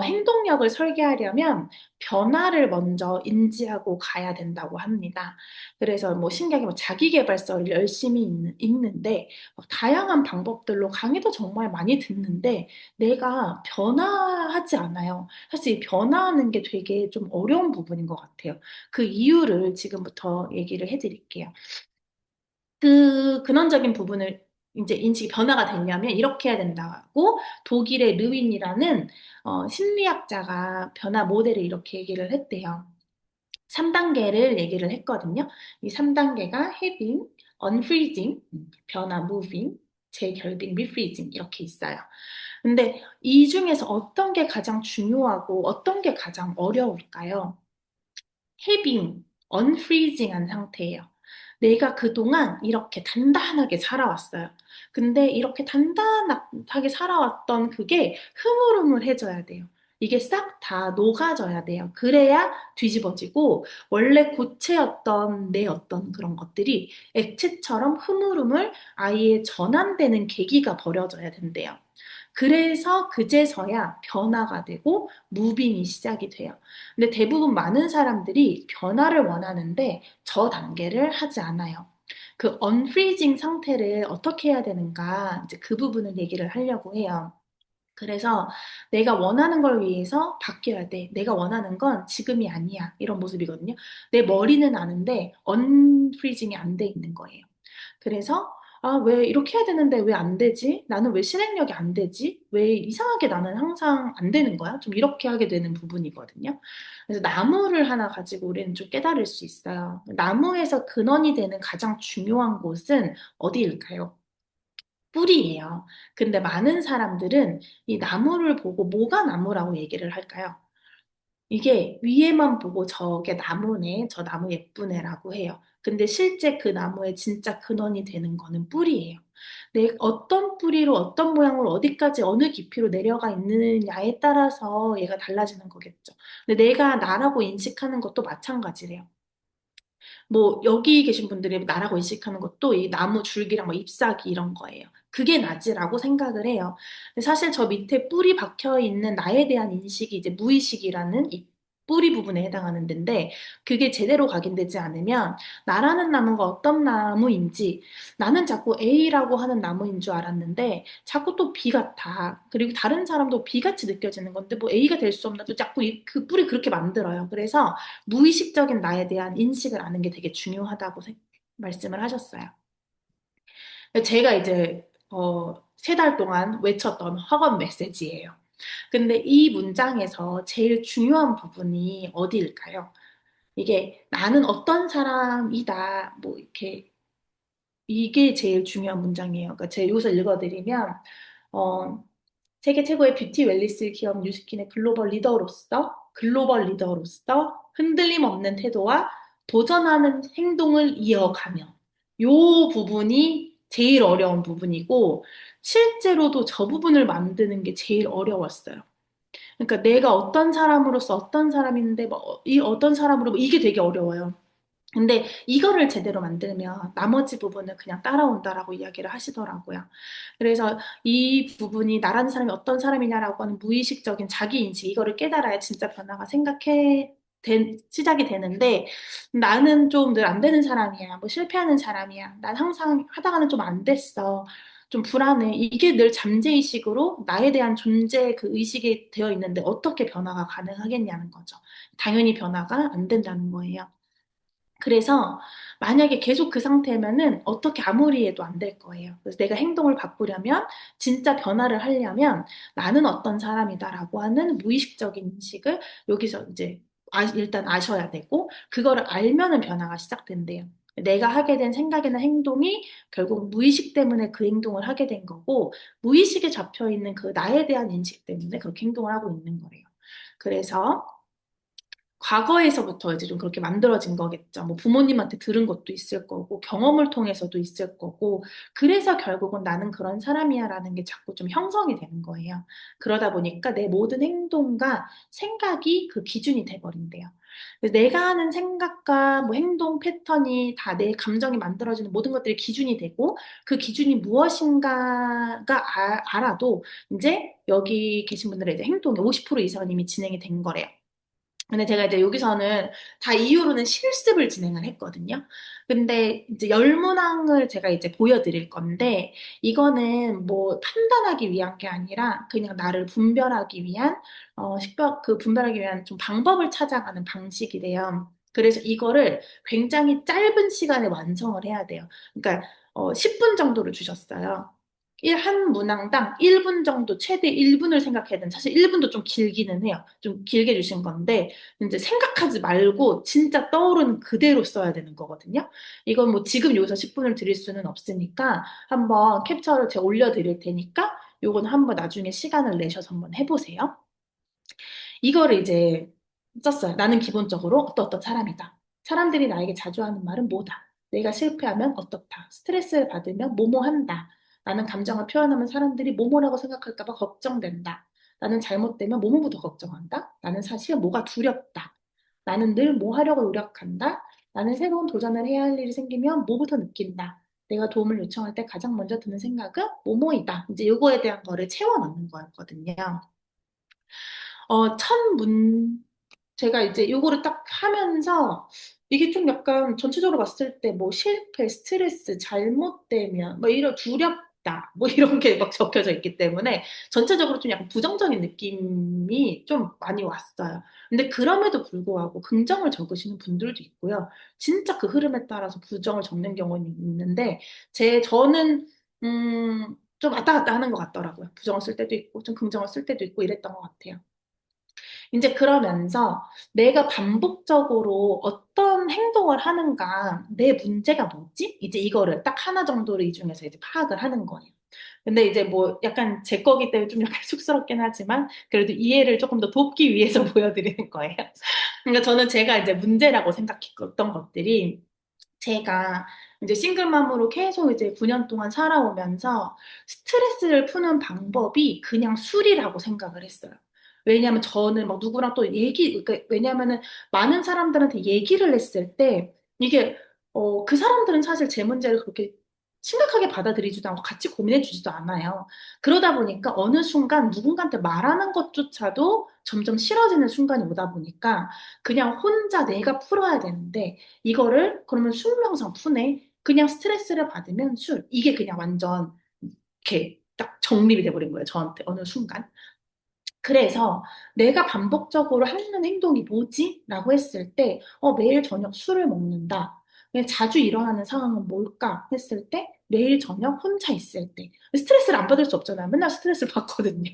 Speaker 1: 행동력을 설계하려면 변화를 먼저 인지하고 가야 된다고 합니다. 그래서 뭐 신기하게 뭐 자기계발서를 열심히 읽는데 다양한 방법들로 강의도 정말 많이 듣는데 내가 변화하지 않아요. 사실 이 변화하는 게 되게 좀 어려운 부분인 것 같아요. 그 이유를 지금부터 얘기를 해드릴게요. 그 근원적인 부분을 이제 인식이 변화가 되려면 이렇게 해야 된다고 독일의 르윈이라는 심리학자가 변화 모델을 이렇게 얘기를 했대요. 3단계를 얘기를 했거든요. 이 3단계가 having, unfreezing, 변화, moving, 재결빙, refreezing 이렇게 있어요. 근데 이 중에서 어떤 게 가장 중요하고 어떤 게 가장 어려울까요? 해빙, 언프리징한 상태예요. 내가 그동안 이렇게 단단하게 살아왔어요. 근데 이렇게 단단하게 살아왔던 그게 흐물흐물해져야 돼요. 이게 싹 다 녹아져야 돼요. 그래야 뒤집어지고 원래 고체였던 내 어떤 그런 것들이 액체처럼 흐물흐물 아예 전환되는 계기가 벌어져야 된대요. 그래서 그제서야 변화가 되고 무빙이 시작이 돼요. 근데 대부분 많은 사람들이 변화를 원하는데 저 단계를 하지 않아요. 그 언프리징 상태를 어떻게 해야 되는가 이제 그 부분을 얘기를 하려고 해요. 그래서 내가 원하는 걸 위해서 바뀌어야 돼. 내가 원하는 건 지금이 아니야. 이런 모습이거든요. 내 머리는 아는데 언프리징이 안 돼 있는 거예요. 그래서 아, 왜 이렇게 해야 되는데 왜 안 되지? 나는 왜 실행력이 안 되지? 왜 이상하게 나는 항상 안 되는 거야? 좀 이렇게 하게 되는 부분이거든요. 그래서 나무를 하나 가지고 우리는 좀 깨달을 수 있어요. 나무에서 근원이 되는 가장 중요한 곳은 어디일까요? 뿌리예요. 근데 많은 사람들은 이 나무를 보고 뭐가 나무라고 얘기를 할까요? 이게 위에만 보고 저게 나무네, 저 나무 예쁘네라고 해요. 근데 실제 그 나무의 진짜 근원이 되는 거는 뿌리예요. 어떤 뿌리로 어떤 모양으로 어디까지 어느 깊이로 내려가 있느냐에 따라서 얘가 달라지는 거겠죠. 근데 내가 나라고 인식하는 것도 마찬가지래요. 뭐 여기 계신 분들이 나라고 인식하는 것도 이 나무 줄기랑 뭐 잎사귀 이런 거예요. 그게 나지라고 생각을 해요. 근데 사실 저 밑에 뿌리 박혀 있는 나에 대한 인식이 이제 무의식이라는 이 뿌리 부분에 해당하는 데인데 그게 제대로 각인되지 않으면 나라는 나무가 어떤 나무인지 나는 자꾸 A라고 하는 나무인 줄 알았는데 자꾸 또 B 같아. 그리고 다른 사람도 B 같이 느껴지는 건데 뭐 A가 될 수 없나 또 자꾸 그 뿌리 그렇게 만들어요. 그래서 무의식적인 나에 대한 인식을 아는 게 되게 중요하다고 말씀을 하셨어요. 제가 이제 세 달 동안 외쳤던 학원 메시지예요. 근데 이 문장에서 제일 중요한 부분이 어디일까요? 이게 나는 어떤 사람이다. 뭐 이렇게 이게 제일 중요한 문장이에요. 그러니까 제가 여기서 읽어드리면 어, 세계 최고의 뷰티 웰니스 기업 뉴스킨의 글로벌 리더로서 흔들림 없는 태도와 도전하는 행동을 이어가며 요 부분이 제일 어려운 부분이고 실제로도 저 부분을 만드는 게 제일 어려웠어요. 그러니까 내가 어떤 사람으로서 어떤 사람인데 뭐 이 어떤 사람으로 뭐 이게 되게 어려워요. 근데 이거를 제대로 만들면 나머지 부분은 그냥 따라온다라고 이야기를 하시더라고요. 그래서 이 부분이 나라는 사람이 어떤 사람이냐라고 하는 무의식적인 자기인식, 이거를 깨달아야 진짜 변화가 시작이 되는데 나는 좀 늘 안 되는 사람이야. 뭐 실패하는 사람이야. 난 항상 하다가는 좀 안 됐어. 좀 불안해. 이게 늘 잠재의식으로 나에 대한 존재 그 의식이 되어 있는데 어떻게 변화가 가능하겠냐는 거죠. 당연히 변화가 안 된다는 거예요. 그래서 만약에 계속 그 상태면은 어떻게 아무리 해도 안 될 거예요. 그래서 내가 행동을 바꾸려면, 진짜 변화를 하려면 나는 어떤 사람이다라고 하는 무의식적인 인식을 여기서 이제 일단 아셔야 되고, 그거를 알면은 변화가 시작된대요. 내가 하게 된 생각이나 행동이 결국 무의식 때문에 그 행동을 하게 된 거고, 무의식에 잡혀 있는 그 나에 대한 인식 때문에 그렇게 행동을 하고 있는 거예요. 그래서 과거에서부터 이제 좀 그렇게 만들어진 거겠죠. 뭐 부모님한테 들은 것도 있을 거고, 경험을 통해서도 있을 거고, 그래서 결국은 나는 그런 사람이야라는 게 자꾸 좀 형성이 되는 거예요. 그러다 보니까 내 모든 행동과 생각이 그 기준이 돼버린대요. 그래서 내가 하는 생각과 뭐 행동 패턴이 다 내 감정이 만들어지는 모든 것들이 기준이 되고, 그 기준이 무엇인가가 알아도 이제 여기 계신 분들의 이제 행동의 50% 이상은 이미 진행이 된 거래요. 근데 제가 이제 여기서는 다 이후로는 실습을 진행을 했거든요. 근데 이제 열문항을 제가 이제 보여드릴 건데, 이거는 뭐 판단하기 위한 게 아니라 그냥 나를 분별하기 위한, 그 분별하기 위한 좀 방법을 찾아가는 방식이래요. 그래서 이거를 굉장히 짧은 시간에 완성을 해야 돼요. 그러니까 10분 정도를 주셨어요. 한 문항당 1분 정도, 최대 1분을 생각해야 되는, 사실 1분도 좀 길기는 해요. 좀 길게 주신 건데, 이제 생각하지 말고 진짜 떠오르는 그대로 써야 되는 거거든요. 이건 뭐 지금 여기서 10분을 드릴 수는 없으니까 한번 캡처를 제가 올려드릴 테니까 요건 한번 나중에 시간을 내셔서 한번 해보세요. 이거를 이제 썼어요. 나는 기본적으로 어떤 사람이다. 사람들이 나에게 자주 하는 말은 뭐다. 내가 실패하면 어떻다. 스트레스를 받으면 뭐뭐 한다. 나는 감정을 표현하면 사람들이 뭐뭐라고 생각할까 봐 걱정된다. 나는 잘못되면 뭐뭐부터 걱정한다. 나는 사실 뭐가 두렵다. 나는 늘 뭐 하려고 노력한다. 나는 새로운 도전을 해야 할 일이 생기면 뭐부터 느낀다. 내가 도움을 요청할 때 가장 먼저 드는 생각은 뭐뭐이다. 이제 요거에 대한 거를 채워 넣는 거였거든요. 첫 제가 이제 요거를 딱 하면서 이게 좀 약간 전체적으로 봤을 때 뭐 실패, 스트레스, 잘못되면 뭐 이런 두렵다 뭐 이런 게 막 적혀져 있기 때문에 전체적으로 좀 약간 부정적인 느낌이 좀 많이 왔어요. 근데 그럼에도 불구하고 긍정을 적으시는 분들도 있고요. 진짜 그 흐름에 따라서 부정을 적는 경우는 있는데 저는 좀 왔다 갔다 하는 것 같더라고요. 부정을 쓸 때도 있고 좀 긍정을 쓸 때도 있고 이랬던 것 같아요. 이제 그러면서 내가 반복적으로 어떤 행동을 하는가, 내 문제가 뭐지? 이제 이거를 딱 하나 정도를 이 중에서 이제 파악을 하는 거예요. 근데 이제 뭐 약간 제 거기 때문에 좀 약간 쑥스럽긴 하지만 그래도 이해를 조금 더 돕기 위해서 보여드리는 거예요. 그러니까 저는 제가 이제 문제라고 생각했던 것들이 제가 이제 싱글맘으로 계속 이제 9년 동안 살아오면서 스트레스를 푸는 방법이 그냥 술이라고 생각을 했어요. 왜냐하면 저는 막 누구랑 또 그러니까 왜냐하면은 많은 사람들한테 얘기를 했을 때 이게 그 사람들은 사실 제 문제를 그렇게 심각하게 받아들이지도 않고 같이 고민해주지도 않아요. 그러다 보니까 어느 순간 누군가한테 말하는 것조차도 점점 싫어지는 순간이 오다 보니까 그냥 혼자 내가 풀어야 되는데 이거를 그러면 술 명상 푸네. 그냥 스트레스를 받으면 술. 이게 그냥 완전 이렇게 딱 정립이 돼버린 거예요. 저한테 어느 순간. 그래서 내가 반복적으로 하는 행동이 뭐지? 라고 했을 때, 매일 저녁 술을 먹는다. 왜 자주 일어나는 상황은 뭘까? 했을 때, 매일 저녁 혼자 있을 때. 스트레스를 안 받을 수 없잖아요. 맨날 스트레스를 받거든요.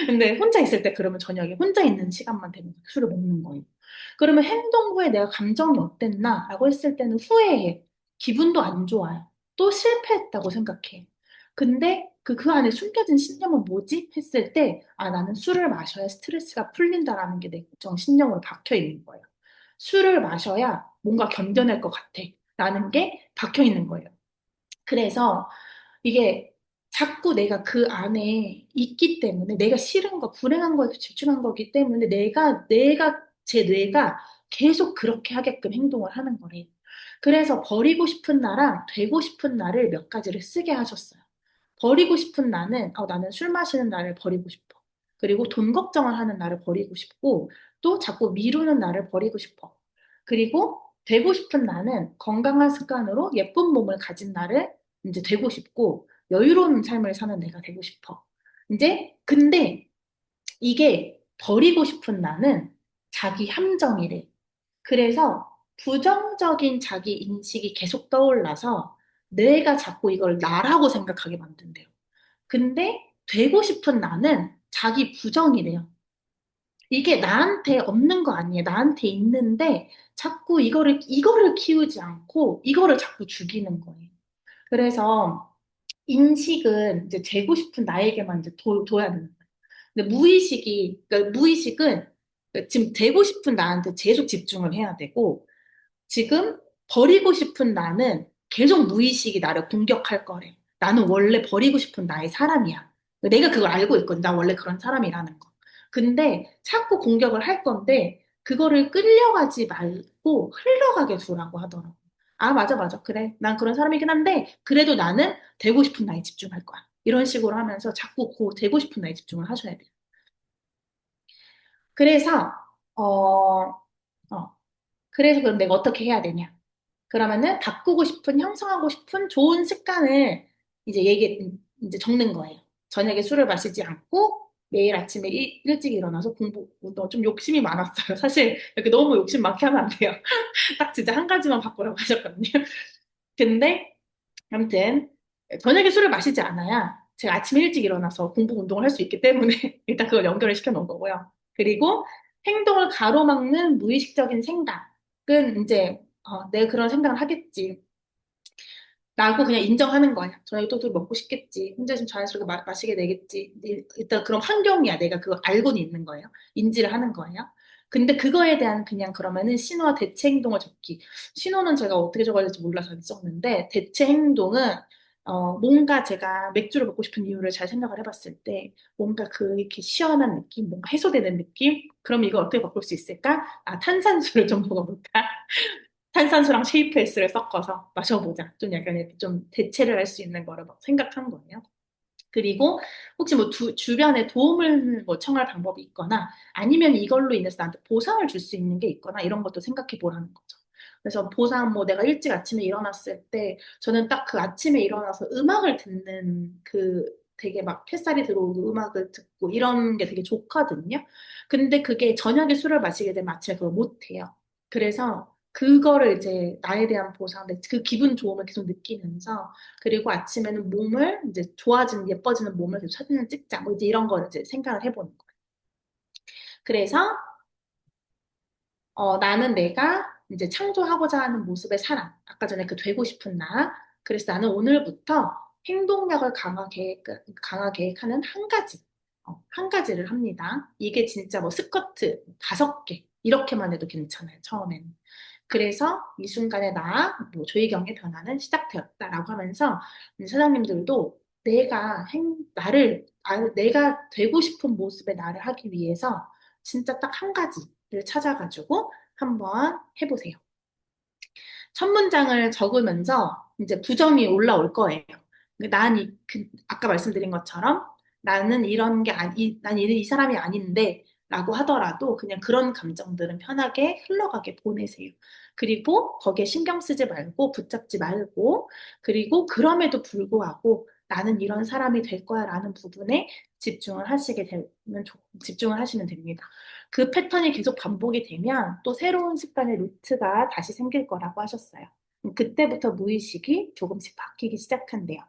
Speaker 1: 근데 혼자 있을 때 그러면 저녁에 혼자 있는 시간만 되면 술을 먹는 거예요. 그러면 행동 후에 내가 감정이 어땠나? 라고 했을 때는 후회해. 기분도 안 좋아요. 또 실패했다고 생각해. 근데 그 안에 숨겨진 신념은 뭐지? 했을 때, 아, 나는 술을 마셔야 스트레스가 풀린다라는 게 내 정신념으로 박혀 있는 거예요. 술을 마셔야 뭔가 견뎌낼 것 같아. 라는 게 박혀 있는 거예요. 그래서 이게 자꾸 내가 그 안에 있기 때문에 내가 싫은 거, 불행한 거에 집중한 거기 때문에 제 뇌가 계속 그렇게 하게끔 행동을 하는 거래요. 그래서 버리고 싶은 나랑 되고 싶은 나를 몇 가지를 쓰게 하셨어요. 버리고 싶은 나는, 나는 술 마시는 나를 버리고 싶어. 그리고 돈 걱정을 하는 나를 버리고 싶고, 또 자꾸 미루는 나를 버리고 싶어. 그리고 되고 싶은 나는 건강한 습관으로 예쁜 몸을 가진 나를 이제 되고 싶고, 여유로운 삶을 사는 내가 되고 싶어. 이제, 근데 이게 버리고 싶은 나는 자기 함정이래. 그래서 부정적인 자기 인식이 계속 떠올라서 내가 자꾸 이걸 나라고 생각하게 만든대요. 근데 되고 싶은 나는 자기 부정이래요. 이게 나한테 없는 거 아니에요. 나한테 있는데 자꾸 이거를 키우지 않고 이거를 자꾸 죽이는 거예요. 그래서 인식은 이제 되고 싶은 나에게만 이제 둬야 되는 거예요. 근데 그러니까 무의식은 지금 되고 싶은 나한테 계속 집중을 해야 되고 지금 버리고 싶은 나는 계속 무의식이 나를 공격할 거래. 나는 원래 버리고 싶은 나의 사람이야. 내가 그걸 알고 있거든. 나 원래 그런 사람이라는 거. 근데 자꾸 공격을 할 건데, 그거를 끌려가지 말고 흘러가게 두라고 하더라고. 아, 맞아, 맞아. 그래. 난 그런 사람이긴 한데, 그래도 나는 되고 싶은 나에 집중할 거야. 이런 식으로 하면서 자꾸 그 되고 싶은 나에 집중을 하셔야 돼요. 그래서, 어, 그래서 그럼 내가 어떻게 해야 되냐? 그러면은 바꾸고 싶은, 형성하고 싶은 좋은 습관을 이제 적는 거예요. 저녁에 술을 마시지 않고 매일 아침에 일찍 일어나서 좀 욕심이 많았어요. 사실 이렇게 너무 욕심 많게 하면 안 돼요. 딱 진짜 한 가지만 바꾸라고 하셨거든요. 근데 아무튼 저녁에 술을 마시지 않아야 제가 아침에 일찍 일어나서 공부 운동을 할 수 있기 때문에 일단 그걸 연결을 시켜 놓은 거고요. 그리고 행동을 가로막는 무의식적인 생각은 이제 내가 그런 생각을 하겠지. 라고 그냥 인정하는 거야. 저녁에 또 먹고 싶겠지. 혼자 좀 자연스럽게 마시게 되겠지. 일단 그런 환경이야. 내가 그거 알고는 있는 거예요. 인지를 하는 거예요. 근데 그거에 대한 그냥 그러면은 신호와 대체 행동을 적기. 신호는 제가 어떻게 적어야 될지 몰라서 안 썼는데, 대체 행동은, 뭔가 제가 맥주를 먹고 싶은 이유를 잘 생각을 해봤을 때, 뭔가 이렇게 시원한 느낌, 뭔가 해소되는 느낌? 그럼 이걸 어떻게 바꿀 수 있을까? 아, 탄산수를 좀 먹어볼까? 탄산수랑 쉐이프에스를 섞어서 마셔보자. 좀 약간 이렇게 좀 대체를 할 수 있는 거를 막 생각한 거예요. 그리고 혹시 뭐 주변에 도움을 뭐 청할 방법이 있거나 아니면 이걸로 인해서 나한테 보상을 줄 수 있는 게 있거나 이런 것도 생각해 보라는 거죠. 그래서 보상 뭐 내가 일찍 아침에 일어났을 때 저는 딱 그 아침에 일어나서 음악을 듣는 되게 막 햇살이 들어오고 음악을 듣고 이런 게 되게 좋거든요. 근데 그게 저녁에 술을 마시게 되면 아침에 그걸 못 해요. 그래서 그거를 이제 나에 대한 보상, 그 기분 좋음을 계속 느끼면서 그리고 아침에는 몸을 이제 좋아지는 예뻐지는 몸을 계속 사진을 찍자 뭐 이제 이런 거를 이제 생각을 해보는 거예요. 그래서 나는 내가 이제 창조하고자 하는 모습의 사람 아까 전에 그 되고 싶은 나 그래서 나는 오늘부터 행동력을 강화 계획하는 한 가지, 한 가지를 합니다. 이게 진짜 뭐 스쿼트 5개, 이렇게만 해도 괜찮아요, 처음에는. 그래서 이 순간에 뭐 조희경의 변화는 시작되었다라고 하면서 사장님들도 내가 되고 싶은 모습의 나를 하기 위해서 진짜 딱 한 가지를 찾아가지고 한번 해보세요. 첫 문장을 적으면서 이제 부정이 올라올 거예요. 아까 말씀드린 것처럼 나는 이런 게 난 이 사람이 아닌데 라고 하더라도 그냥 그런 감정들은 편하게 흘러가게 보내세요. 그리고 거기에 신경 쓰지 말고 붙잡지 말고 그리고 그럼에도 불구하고 나는 이런 사람이 될 거야 라는 부분에 집중을 하시면 됩니다. 그 패턴이 계속 반복이 되면 또 새로운 습관의 루트가 다시 생길 거라고 하셨어요. 그때부터 무의식이 조금씩 바뀌기 시작한대요.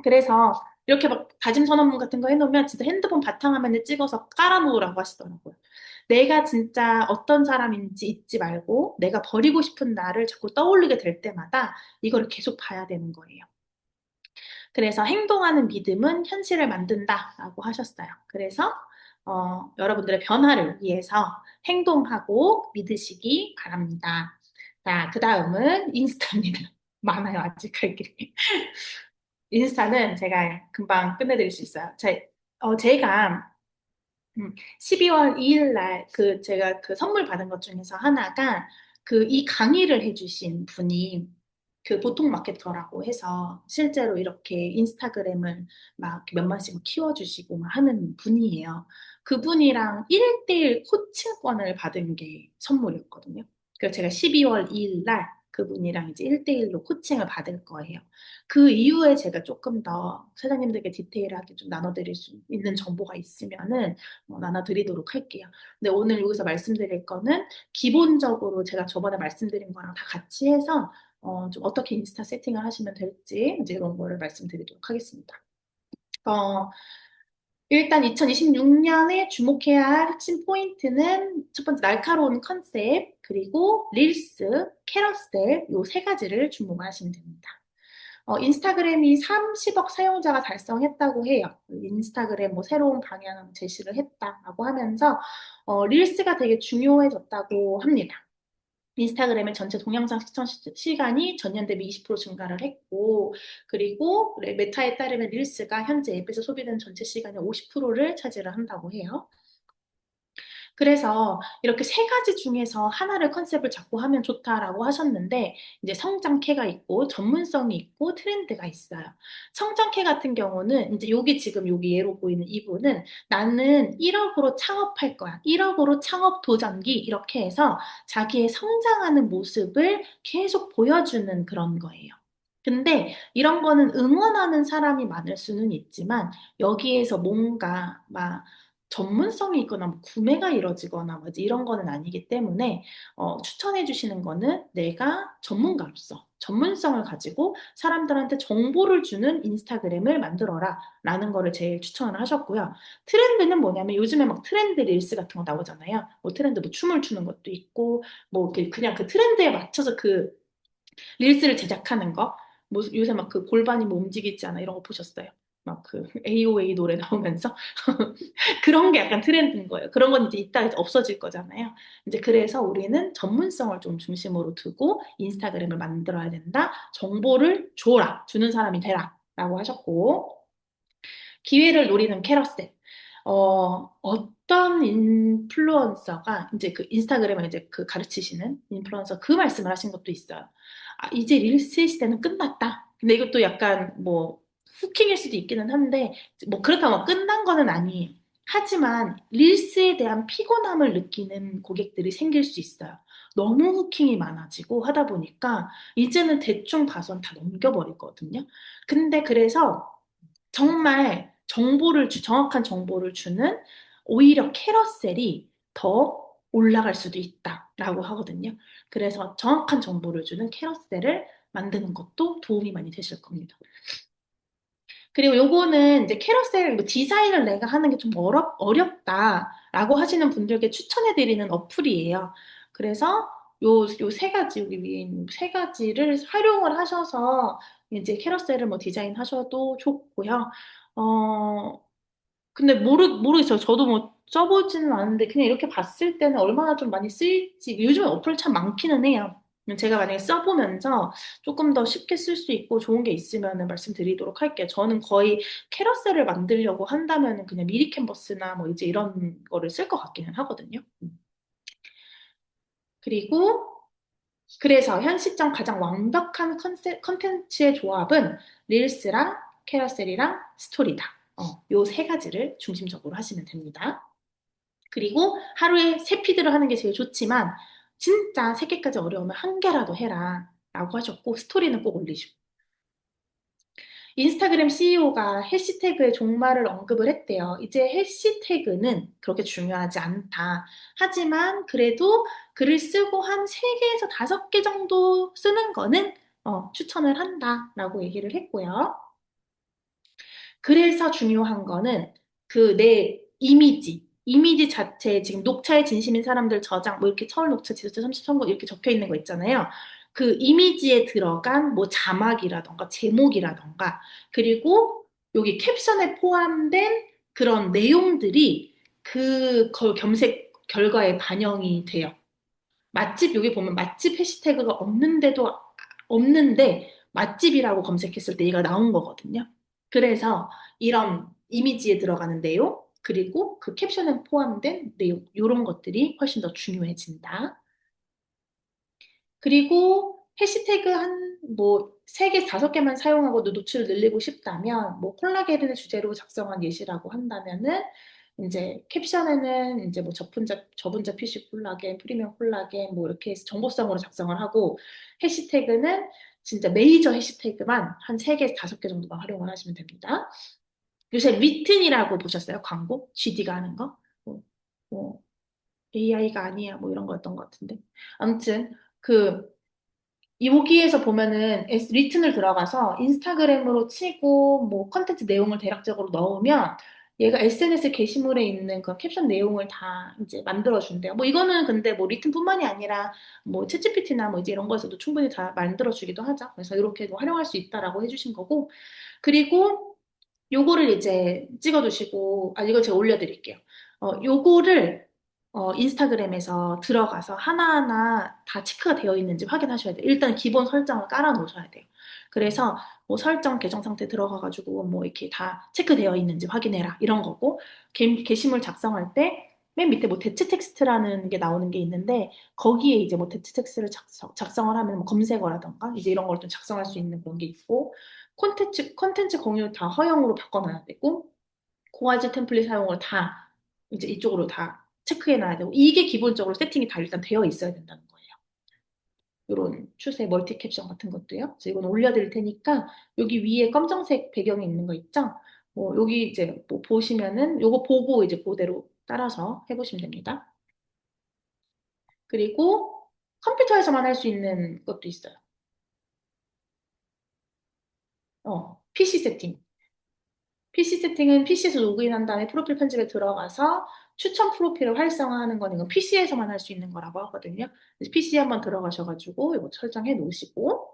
Speaker 1: 그래서 이렇게 막 다짐 선언문 같은 거 해놓으면 진짜 핸드폰 바탕화면에 찍어서 깔아놓으라고 하시더라고요. 내가 진짜 어떤 사람인지 잊지 말고 내가 버리고 싶은 나를 자꾸 떠올리게 될 때마다 이거를 계속 봐야 되는 거예요. 그래서 행동하는 믿음은 현실을 만든다라고 하셨어요. 그래서 여러분들의 변화를 위해서 행동하고 믿으시기 바랍니다. 자, 그 다음은 인스타입니다. 많아요, 아직 갈 길이. 인스타는 제가 금방 끝내드릴 수 있어요. 제가 12월 2일 날 제가 그 선물 받은 것 중에서 하나가 이 강의를 해주신 분이 그 보통 마케터라고 해서 실제로 이렇게 인스타그램을 막 몇만씩 키워주시고 막 하는 분이에요. 그분이랑 1대1 코칭권을 받은 게 선물이었거든요. 그래서 제가 12월 2일 날 그분이랑 이제 1대1로 코칭을 받을 거예요. 그 이후에 제가 조금 더 사장님들께 디테일하게 좀 나눠드릴 수 있는 정보가 있으면은 나눠드리도록 할게요. 근데 오늘 여기서 말씀드릴 거는 기본적으로 제가 저번에 말씀드린 거랑 다 같이 해서 좀 어떻게 인스타 세팅을 하시면 될지 이제 이런 거를 말씀드리도록 하겠습니다. 어, 일단 2026년에 주목해야 할 핵심 포인트는 첫 번째 날카로운 컨셉, 그리고 릴스, 캐러셀 요 세 가지를 주목하시면 됩니다. 인스타그램이 30억 사용자가 달성했다고 해요. 인스타그램 뭐 새로운 방향을 제시를 했다라고 하면서 릴스가 되게 중요해졌다고 합니다. 인스타그램의 전체 동영상 시간이 전년 대비 20% 증가를 했고, 그리고 메타에 따르면 릴스가 현재 앱에서 소비되는 전체 시간의 50%를 차지를 한다고 해요. 그래서 이렇게 세 가지 중에서 하나를 컨셉을 잡고 하면 좋다라고 하셨는데, 이제 성장캐가 있고, 전문성이 있고, 트렌드가 있어요. 성장캐 같은 경우는, 이제 여기 예로 보이는 이분은 나는 1억으로 창업할 거야. 1억으로 창업 도전기. 이렇게 해서 자기의 성장하는 모습을 계속 보여주는 그런 거예요. 근데 이런 거는 응원하는 사람이 많을 수는 있지만, 여기에서 뭔가 막 전문성이 있거나 뭐 구매가 이뤄지거나 뭐 이런 거는 아니기 때문에 추천해 주시는 거는 내가 전문가로서 전문성을 가지고 사람들한테 정보를 주는 인스타그램을 만들어라 라는 거를 제일 추천을 하셨고요. 트렌드는 뭐냐면 요즘에 막 트렌드 릴스 같은 거 나오잖아요. 뭐 트렌드 뭐 춤을 추는 것도 있고 뭐 그냥 그 트렌드에 맞춰서 그 릴스를 제작하는 거. 뭐 요새 막 그 골반이 뭐 움직이지 않아 이런 거 보셨어요? 막 그 AOA 노래 나오면서 그런 게 약간 트렌드인 거예요. 그런 건 이제 이따 없어질 거잖아요. 이제 그래서 우리는 전문성을 좀 중심으로 두고 인스타그램을 만들어야 된다. 정보를 줘라. 주는 사람이 되라. 라고 하셨고, 기회를 노리는 캐러셀. 어떤 인플루언서가 이제 그 인스타그램을 이제 그 가르치시는 인플루언서 그 말씀을 하신 것도 있어요. 아, 이제 릴스 시대는 끝났다. 근데 이것도 약간 뭐 후킹일 수도 있기는 한데 뭐 그렇다고 뭐 끝난 거는 아니에요. 하지만 릴스에 대한 피곤함을 느끼는 고객들이 생길 수 있어요. 너무 후킹이 많아지고 하다 보니까 이제는 대충 봐선 다 넘겨버리거든요. 근데 그래서 정말 정확한 정보를 주는 오히려 캐러셀이 더 올라갈 수도 있다라고 하거든요. 그래서 정확한 정보를 주는 캐러셀을 만드는 것도 도움이 많이 되실 겁니다. 그리고 요거는 이제 캐러셀 뭐 디자인을 내가 하는 게 좀 어렵다라고 하시는 분들께 추천해드리는 어플이에요. 그래서 요 세 가지, 여기 위에 있는 세 가지를 활용을 하셔서 이제 캐러셀을 뭐 디자인하셔도 좋고요. 어, 근데 모르겠어요. 저도 뭐 써보지는 않은데, 그냥 이렇게 봤을 때는 얼마나 좀 많이 쓰일지, 요즘에 어플 참 많기는 해요. 제가 만약에 써보면서 조금 더 쉽게 쓸 수 있고 좋은 게 있으면 말씀드리도록 할게요. 저는 거의 캐러셀을 만들려고 한다면 그냥 미리 캔버스나 뭐 이제 이런 거를 쓸 것 같기는 하거든요. 그리고 그래서 현 시점 가장 완벽한 컨텐츠의 조합은 릴스랑 캐러셀이랑 스토리다. 요 세 가지를 중심적으로 하시면 됩니다. 그리고 하루에 세 피드를 하는 게 제일 좋지만 진짜 세 개까지 어려우면 한 개라도 해라 라고 하셨고 스토리는 꼭 올리시고 인스타그램 CEO가 해시태그의 종말을 언급을 했대요. 이제 해시태그는 그렇게 중요하지 않다. 하지만 그래도 글을 쓰고 한 3개에서 5개 정도 쓰는 거는 추천을 한다라고 얘기를 했고요. 그래서 중요한 거는 그 내 이미지 자체에 지금 녹차에 진심인 사람들 저장, 뭐 이렇게 서울 녹차 지도자 30선고 이렇게 적혀 있는 거 있잖아요. 그 이미지에 들어간 뭐 자막이라던가 제목이라던가 그리고 여기 캡션에 포함된 그런 내용들이 그 검색 결과에 반영이 돼요. 맛집 여기 보면 맛집 해시태그가 없는데 맛집이라고 검색했을 때 얘가 나온 거거든요. 그래서 이런 이미지에 들어가는 내용 그리고 그 캡션에 포함된 내용 이런 것들이 훨씬 더 중요해진다. 그리고 해시태그 한 뭐 3개, 5개만 사용하고도 노출을 늘리고 싶다면 뭐 콜라겐을 주제로 작성한 예시라고 한다면은 이제 캡션에는 이제 뭐 저분자 PC 콜라겐, 프리미엄 콜라겐 뭐 이렇게 해서 정보성으로 작성을 하고 해시태그는 진짜 메이저 해시태그만 한 3개, 5개 정도만 활용을 하시면 됩니다. 요새 리튼이라고 보셨어요? 광고? GD가 하는 거? 뭐 AI가 아니야 뭐 이런 거였던 것 같은데 아무튼 그 여기에서 보면은 리튼을 들어가서 인스타그램으로 치고 뭐 컨텐츠 내용을 대략적으로 넣으면 얘가 SNS 게시물에 있는 그 캡션 내용을 다 이제 만들어준대요. 뭐 이거는 근데 뭐 리튼뿐만이 아니라 뭐 챗GPT나 뭐 이제 이런 거에서도 충분히 다 만들어주기도 하죠. 그래서 이렇게 뭐 활용할 수 있다라고 해주신 거고 그리고 요거를 이제 찍어두시고, 이거 제가 올려드릴게요. 요거를, 인스타그램에서 들어가서 하나하나 다 체크가 되어 있는지 확인하셔야 돼요. 일단 기본 설정을 깔아 놓으셔야 돼요. 그래서 뭐 설정 계정 상태 들어가가지고 뭐 이렇게 다 체크되어 있는지 확인해라. 이런 거고, 게시물 작성할 때 맨 밑에 뭐 대체 텍스트라는 게 나오는 게 있는데, 거기에 이제 뭐 대체 텍스트를 작성을 하면 뭐 검색어라던가 이제 이런 걸 좀 작성할 수 있는 그런 게 있고, 콘텐츠 공유 다 허용으로 바꿔놔야 되고, 고화질 템플릿 사용을 다 이제 이쪽으로 다 체크해놔야 되고, 이게 기본적으로 세팅이 다 일단 되어 있어야 된다는 거예요. 이런 추세 멀티 캡션 같은 것도요. 그래서 이건 올려드릴 테니까, 여기 위에 검정색 배경이 있는 거 있죠? 여기 이제 뭐 보시면은, 요거 보고 이제 그대로 따라서 해보시면 됩니다. 그리고 컴퓨터에서만 할 수 있는 것도 있어요. PC 세팅. PC 세팅은 PC에서 로그인한 다음에 프로필 편집에 들어가서 추천 프로필을 활성화하는 거는 이건 PC에서만 할 수 있는 거라고 하거든요. PC 한번 들어가셔가지고 이거 설정해 놓으시고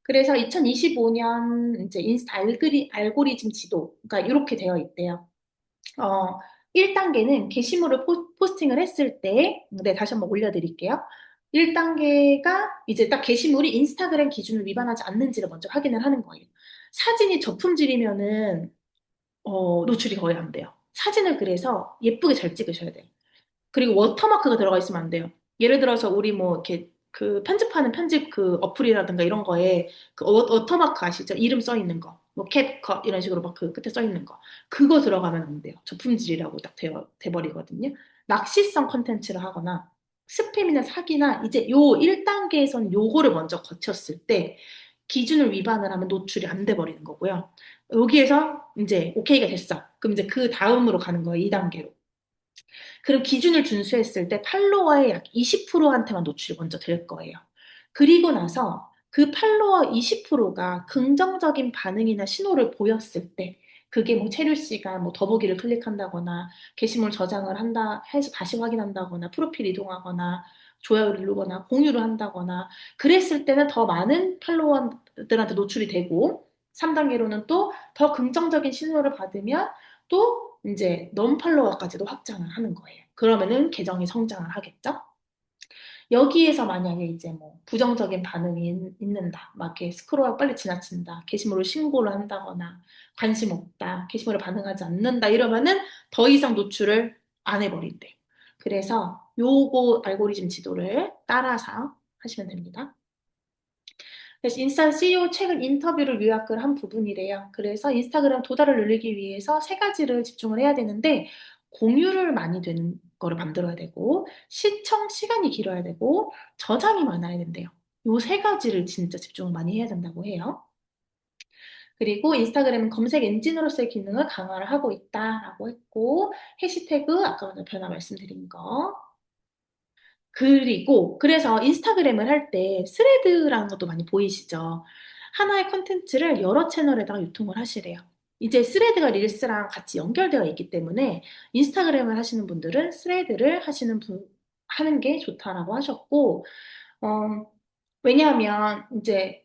Speaker 1: 그래서 2025년 이제 인스타 알고리즘 지도 그러니까 이렇게 되어 있대요. 어, 1단계는 게시물을 포스팅을 했을 때, 네, 다시 한번 올려드릴게요. 1단계가 이제 딱 게시물이 인스타그램 기준을 위반하지 않는지를 먼저 확인을 하는 거예요. 사진이 저품질이면은 노출이 거의 안 돼요. 사진을 그래서 예쁘게 잘 찍으셔야 돼요. 그리고 워터마크가 들어가 있으면 안 돼요. 예를 들어서 우리 뭐 이렇게 그 편집하는 편집 그 어플이라든가 이런 거에 그 워터마크 아시죠? 이름 써 있는 거. 뭐 캡컷 이런 식으로 막 그 끝에 써 있는 거. 그거 들어가면 안 돼요. 저품질이라고 딱 돼버리거든요. 낚시성 컨텐츠를 하거나 스팸이나 사기나 이제 요 1단계에서는 요거를 먼저 거쳤을 때 기준을 위반을 하면 노출이 안 돼 버리는 거고요. 여기에서 이제 오케이가 됐어. 그럼 이제 그 다음으로 가는 거예요. 2단계로. 그리고 기준을 준수했을 때 팔로워의 약 20%한테만 노출이 먼저 될 거예요. 그리고 나서 그 팔로워 20%가 긍정적인 반응이나 신호를 보였을 때 그게 뭐 체류 시간, 뭐 더보기를 클릭한다거나 게시물 저장을 한다 해서 다시 확인한다거나 프로필 이동하거나 좋아요를 누르거나 공유를 한다거나 그랬을 때는 더 많은 팔로워들한테 노출이 되고 3단계로는 또 더 긍정적인 신호를 받으면 또 이제 넌팔로워까지도 확장을 하는 거예요. 그러면은 계정이 성장을 하겠죠? 여기에서 만약에 이제 뭐 부정적인 반응이 있는다. 막 이렇게 스크롤하고 빨리 지나친다. 게시물을 신고를 한다거나 관심 없다. 게시물에 반응하지 않는다. 이러면은 더 이상 노출을 안 해버린대. 그래서 요거 알고리즘 지도를 따라서 하시면 됩니다. 그래서 인스타 CEO 최근 인터뷰를 요약을 한 부분이래요. 그래서 인스타그램 도달을 늘리기 위해서 세 가지를 집중을 해야 되는데 공유를 많이 되는 거를 만들어야 되고 시청 시간이 길어야 되고 저장이 많아야 된대요. 요 세 가지를 진짜 집중을 많이 해야 된다고 해요. 그리고 인스타그램은 검색 엔진으로서의 기능을 강화를 하고 있다라고 했고 해시태그 아까 변화 말씀드린 거 그리고 그래서 인스타그램을 할 때 스레드라는 것도 많이 보이시죠? 하나의 컨텐츠를 여러 채널에다가 유통을 하시래요. 이제 스레드가 릴스랑 같이 연결되어 있기 때문에 인스타그램을 하시는 분들은 스레드를 하는 게 좋다라고 하셨고, 어, 왜냐하면 이제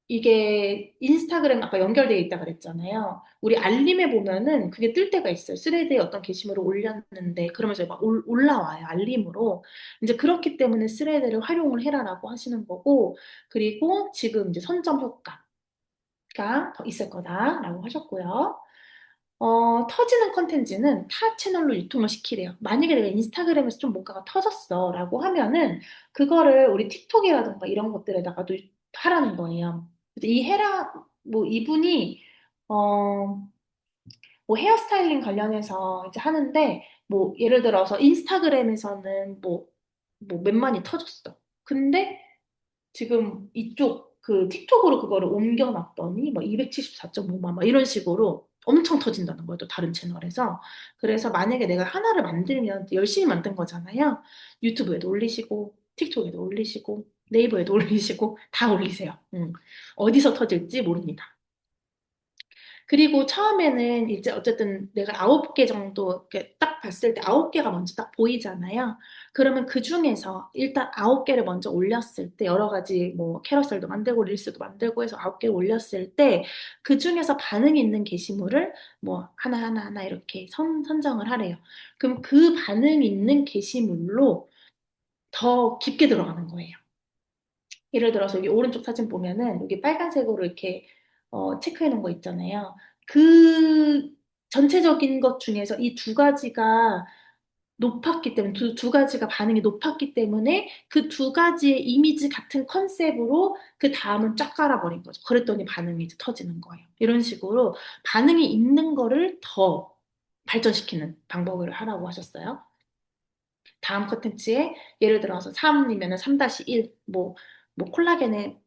Speaker 1: 이게 인스타그램 아까 연결되어 있다 그랬잖아요. 우리 알림에 보면은 그게 뜰 때가 있어요. 스레드에 어떤 게시물을 올렸는데 그러면서 막 올라와요. 알림으로. 이제 그렇기 때문에 스레드를 활용을 해라라고 하시는 거고 그리고 지금 이제 선점 효과가 더 있을 거다라고 하셨고요. 터지는 컨텐츠는 타 채널로 유통을 시키래요. 만약에 내가 인스타그램에서 좀 뭔가가 터졌어 라고 하면은 그거를 우리 틱톡이라든가 이런 것들에다가도 하라는 거예요. 그래서 뭐 이분이, 어, 뭐 헤어스타일링 관련해서 이제 하는데, 뭐 예를 들어서 인스타그램에서는 뭐 몇만이 터졌어. 근데 지금 이쪽 그 틱톡으로 그거를 옮겨놨더니 뭐 274.5만 막 이런 식으로 엄청 터진다는 거예요. 또 다른 채널에서. 그래서 만약에 내가 하나를 만들면 열심히 만든 거잖아요. 유튜브에도 올리시고 틱톡에도 올리시고 네이버에도 올리시고 다 올리세요. 어디서 터질지 모릅니다. 그리고 처음에는 이제 어쨌든 내가 9개 정도 이렇게 딱 봤을 때 9개가 먼저 딱 보이잖아요. 그러면 그 중에서 일단 9개를 먼저 올렸을 때 여러 가지 뭐 캐러셀도 만들고 릴스도 만들고 해서 9개 올렸을 때 그 중에서 반응이 있는 게시물을 뭐 하나하나 이렇게 선정을 하래요. 그럼 그 반응 있는 게시물로 더 깊게 들어가는 거예요. 예를 들어서 여기 오른쪽 사진 보면은 여기 빨간색으로 이렇게 체크해 놓은 거 있잖아요. 그 전체적인 것 중에서 이 두 가지가 높았기 때문에 두 가지가 반응이 높았기 때문에 그 두 가지의 이미지 같은 컨셉으로 그 다음은 쫙 깔아버린 거죠. 그랬더니 반응이 이제 터지는 거예요. 이런 식으로 반응이 있는 거를 더 발전시키는 방법을 하라고 하셨어요. 다음 컨텐츠에 예를 들어서 3이면은 3-1, 뭐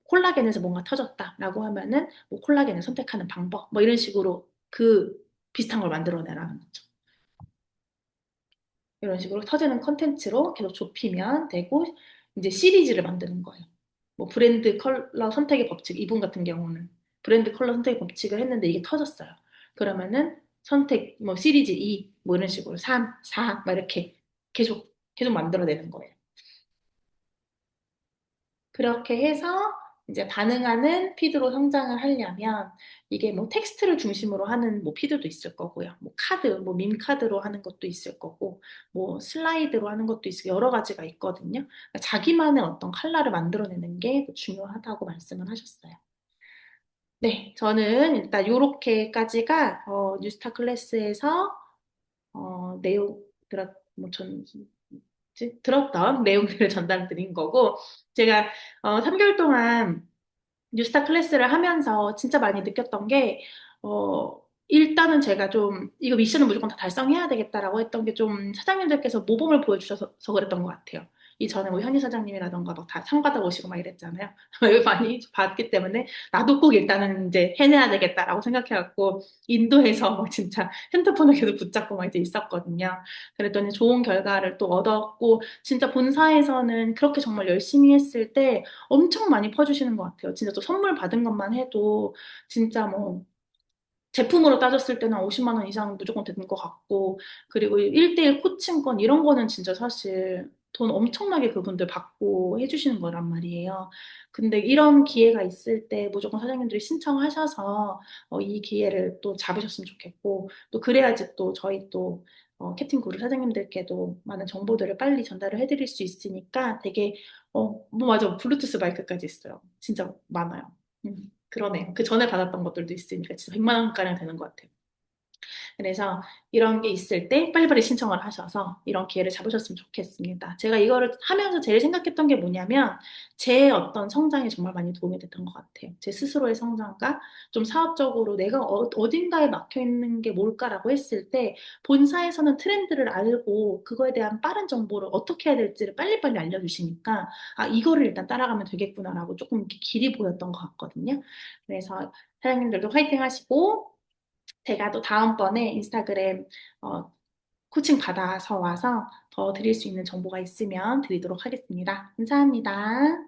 Speaker 1: 콜라겐에서 뭔가 터졌다라고 하면은 뭐 콜라겐을 선택하는 방법, 뭐 이런 식으로 그 비슷한 걸 만들어내라는 거죠. 이런 식으로 터지는 컨텐츠로 계속 좁히면 되고, 이제 시리즈를 만드는 거예요. 뭐 브랜드 컬러 선택의 법칙, 이분 같은 경우는 브랜드 컬러 선택의 법칙을 했는데 이게 터졌어요. 그러면은 뭐 시리즈 2, 뭐 이런 식으로 3, 4, 막 이렇게 계속 만들어내는 거예요. 그렇게 해서 이제 반응하는 피드로 성장을 하려면 이게 뭐 텍스트를 중심으로 하는 뭐 피드도 있을 거고요. 뭐 뭐 밈 카드로 하는 것도 있을 거고, 뭐 슬라이드로 하는 것도 있을 여러 가지가 있거든요. 그러니까 자기만의 어떤 컬러를 만들어내는 게 중요하다고 말씀을 하셨어요. 네, 저는 일단 요렇게까지가 뉴스타 클래스에서 내용 들었던 내용들을 전달드린 거고 제가 3개월 동안 뉴스타 클래스를 하면서 진짜 많이 느꼈던 게, 일단은 제가 좀, 이거 미션은 무조건 다 달성해야 되겠다라고 했던 게 좀 사장님들께서 모범을 보여주셔서 그랬던 것 같아요. 이전에 뭐 현희 사장님이라던가 막 다 상 받아오시고 막 이랬잖아요. 여기 많이 봤기 때문에 나도 꼭 일단은 이제 해내야 되겠다라고 생각해갖고 인도에서 막 진짜 핸드폰을 계속 붙잡고 막 이제 있었거든요. 그랬더니 좋은 결과를 또 얻었고, 진짜 본사에서는 그렇게 정말 열심히 했을 때 엄청 많이 퍼주시는 것 같아요. 진짜 또 선물 받은 것만 해도 진짜 뭐 제품으로 따졌을 때는 50만 원 이상 무조건 되는 것 같고 그리고 1대1 코칭권 이런 거는 진짜 사실 돈 엄청나게 그분들 받고 해주시는 거란 말이에요. 근데 이런 기회가 있을 때 무조건 사장님들이 신청하셔서 이 기회를 또 잡으셨으면 좋겠고, 또 그래야지 또 저희 또 캡틴 그룹 사장님들께도 많은 정보들을 빨리 전달을 해드릴 수 있으니까 되게 뭐 맞아. 블루투스 마이크까지 있어요. 진짜 많아요. 그러네요. 그 전에 받았던 것들도 있으니까 진짜 100만 원가량 되는 것 같아요. 그래서 이런 게 있을 때 빨리빨리 신청을 하셔서 이런 기회를 잡으셨으면 좋겠습니다. 제가 이거를 하면서 제일 생각했던 게 뭐냐면 제 어떤 성장에 정말 많이 도움이 됐던 것 같아요. 제 스스로의 성장과 좀 사업적으로 내가 어딘가에 막혀 있는 게 뭘까라고 했을 때 본사에서는 트렌드를 알고 그거에 대한 빠른 정보를 어떻게 해야 될지를 빨리빨리 알려주시니까 아, 이거를 일단 따라가면 되겠구나라고 조금 이렇게 길이 보였던 것 같거든요. 그래서 사장님들도 화이팅 하시고 제가 또 다음번에 인스타그램 어, 코칭 받아서 와서 더 드릴 수 있는 정보가 있으면 드리도록 하겠습니다. 감사합니다.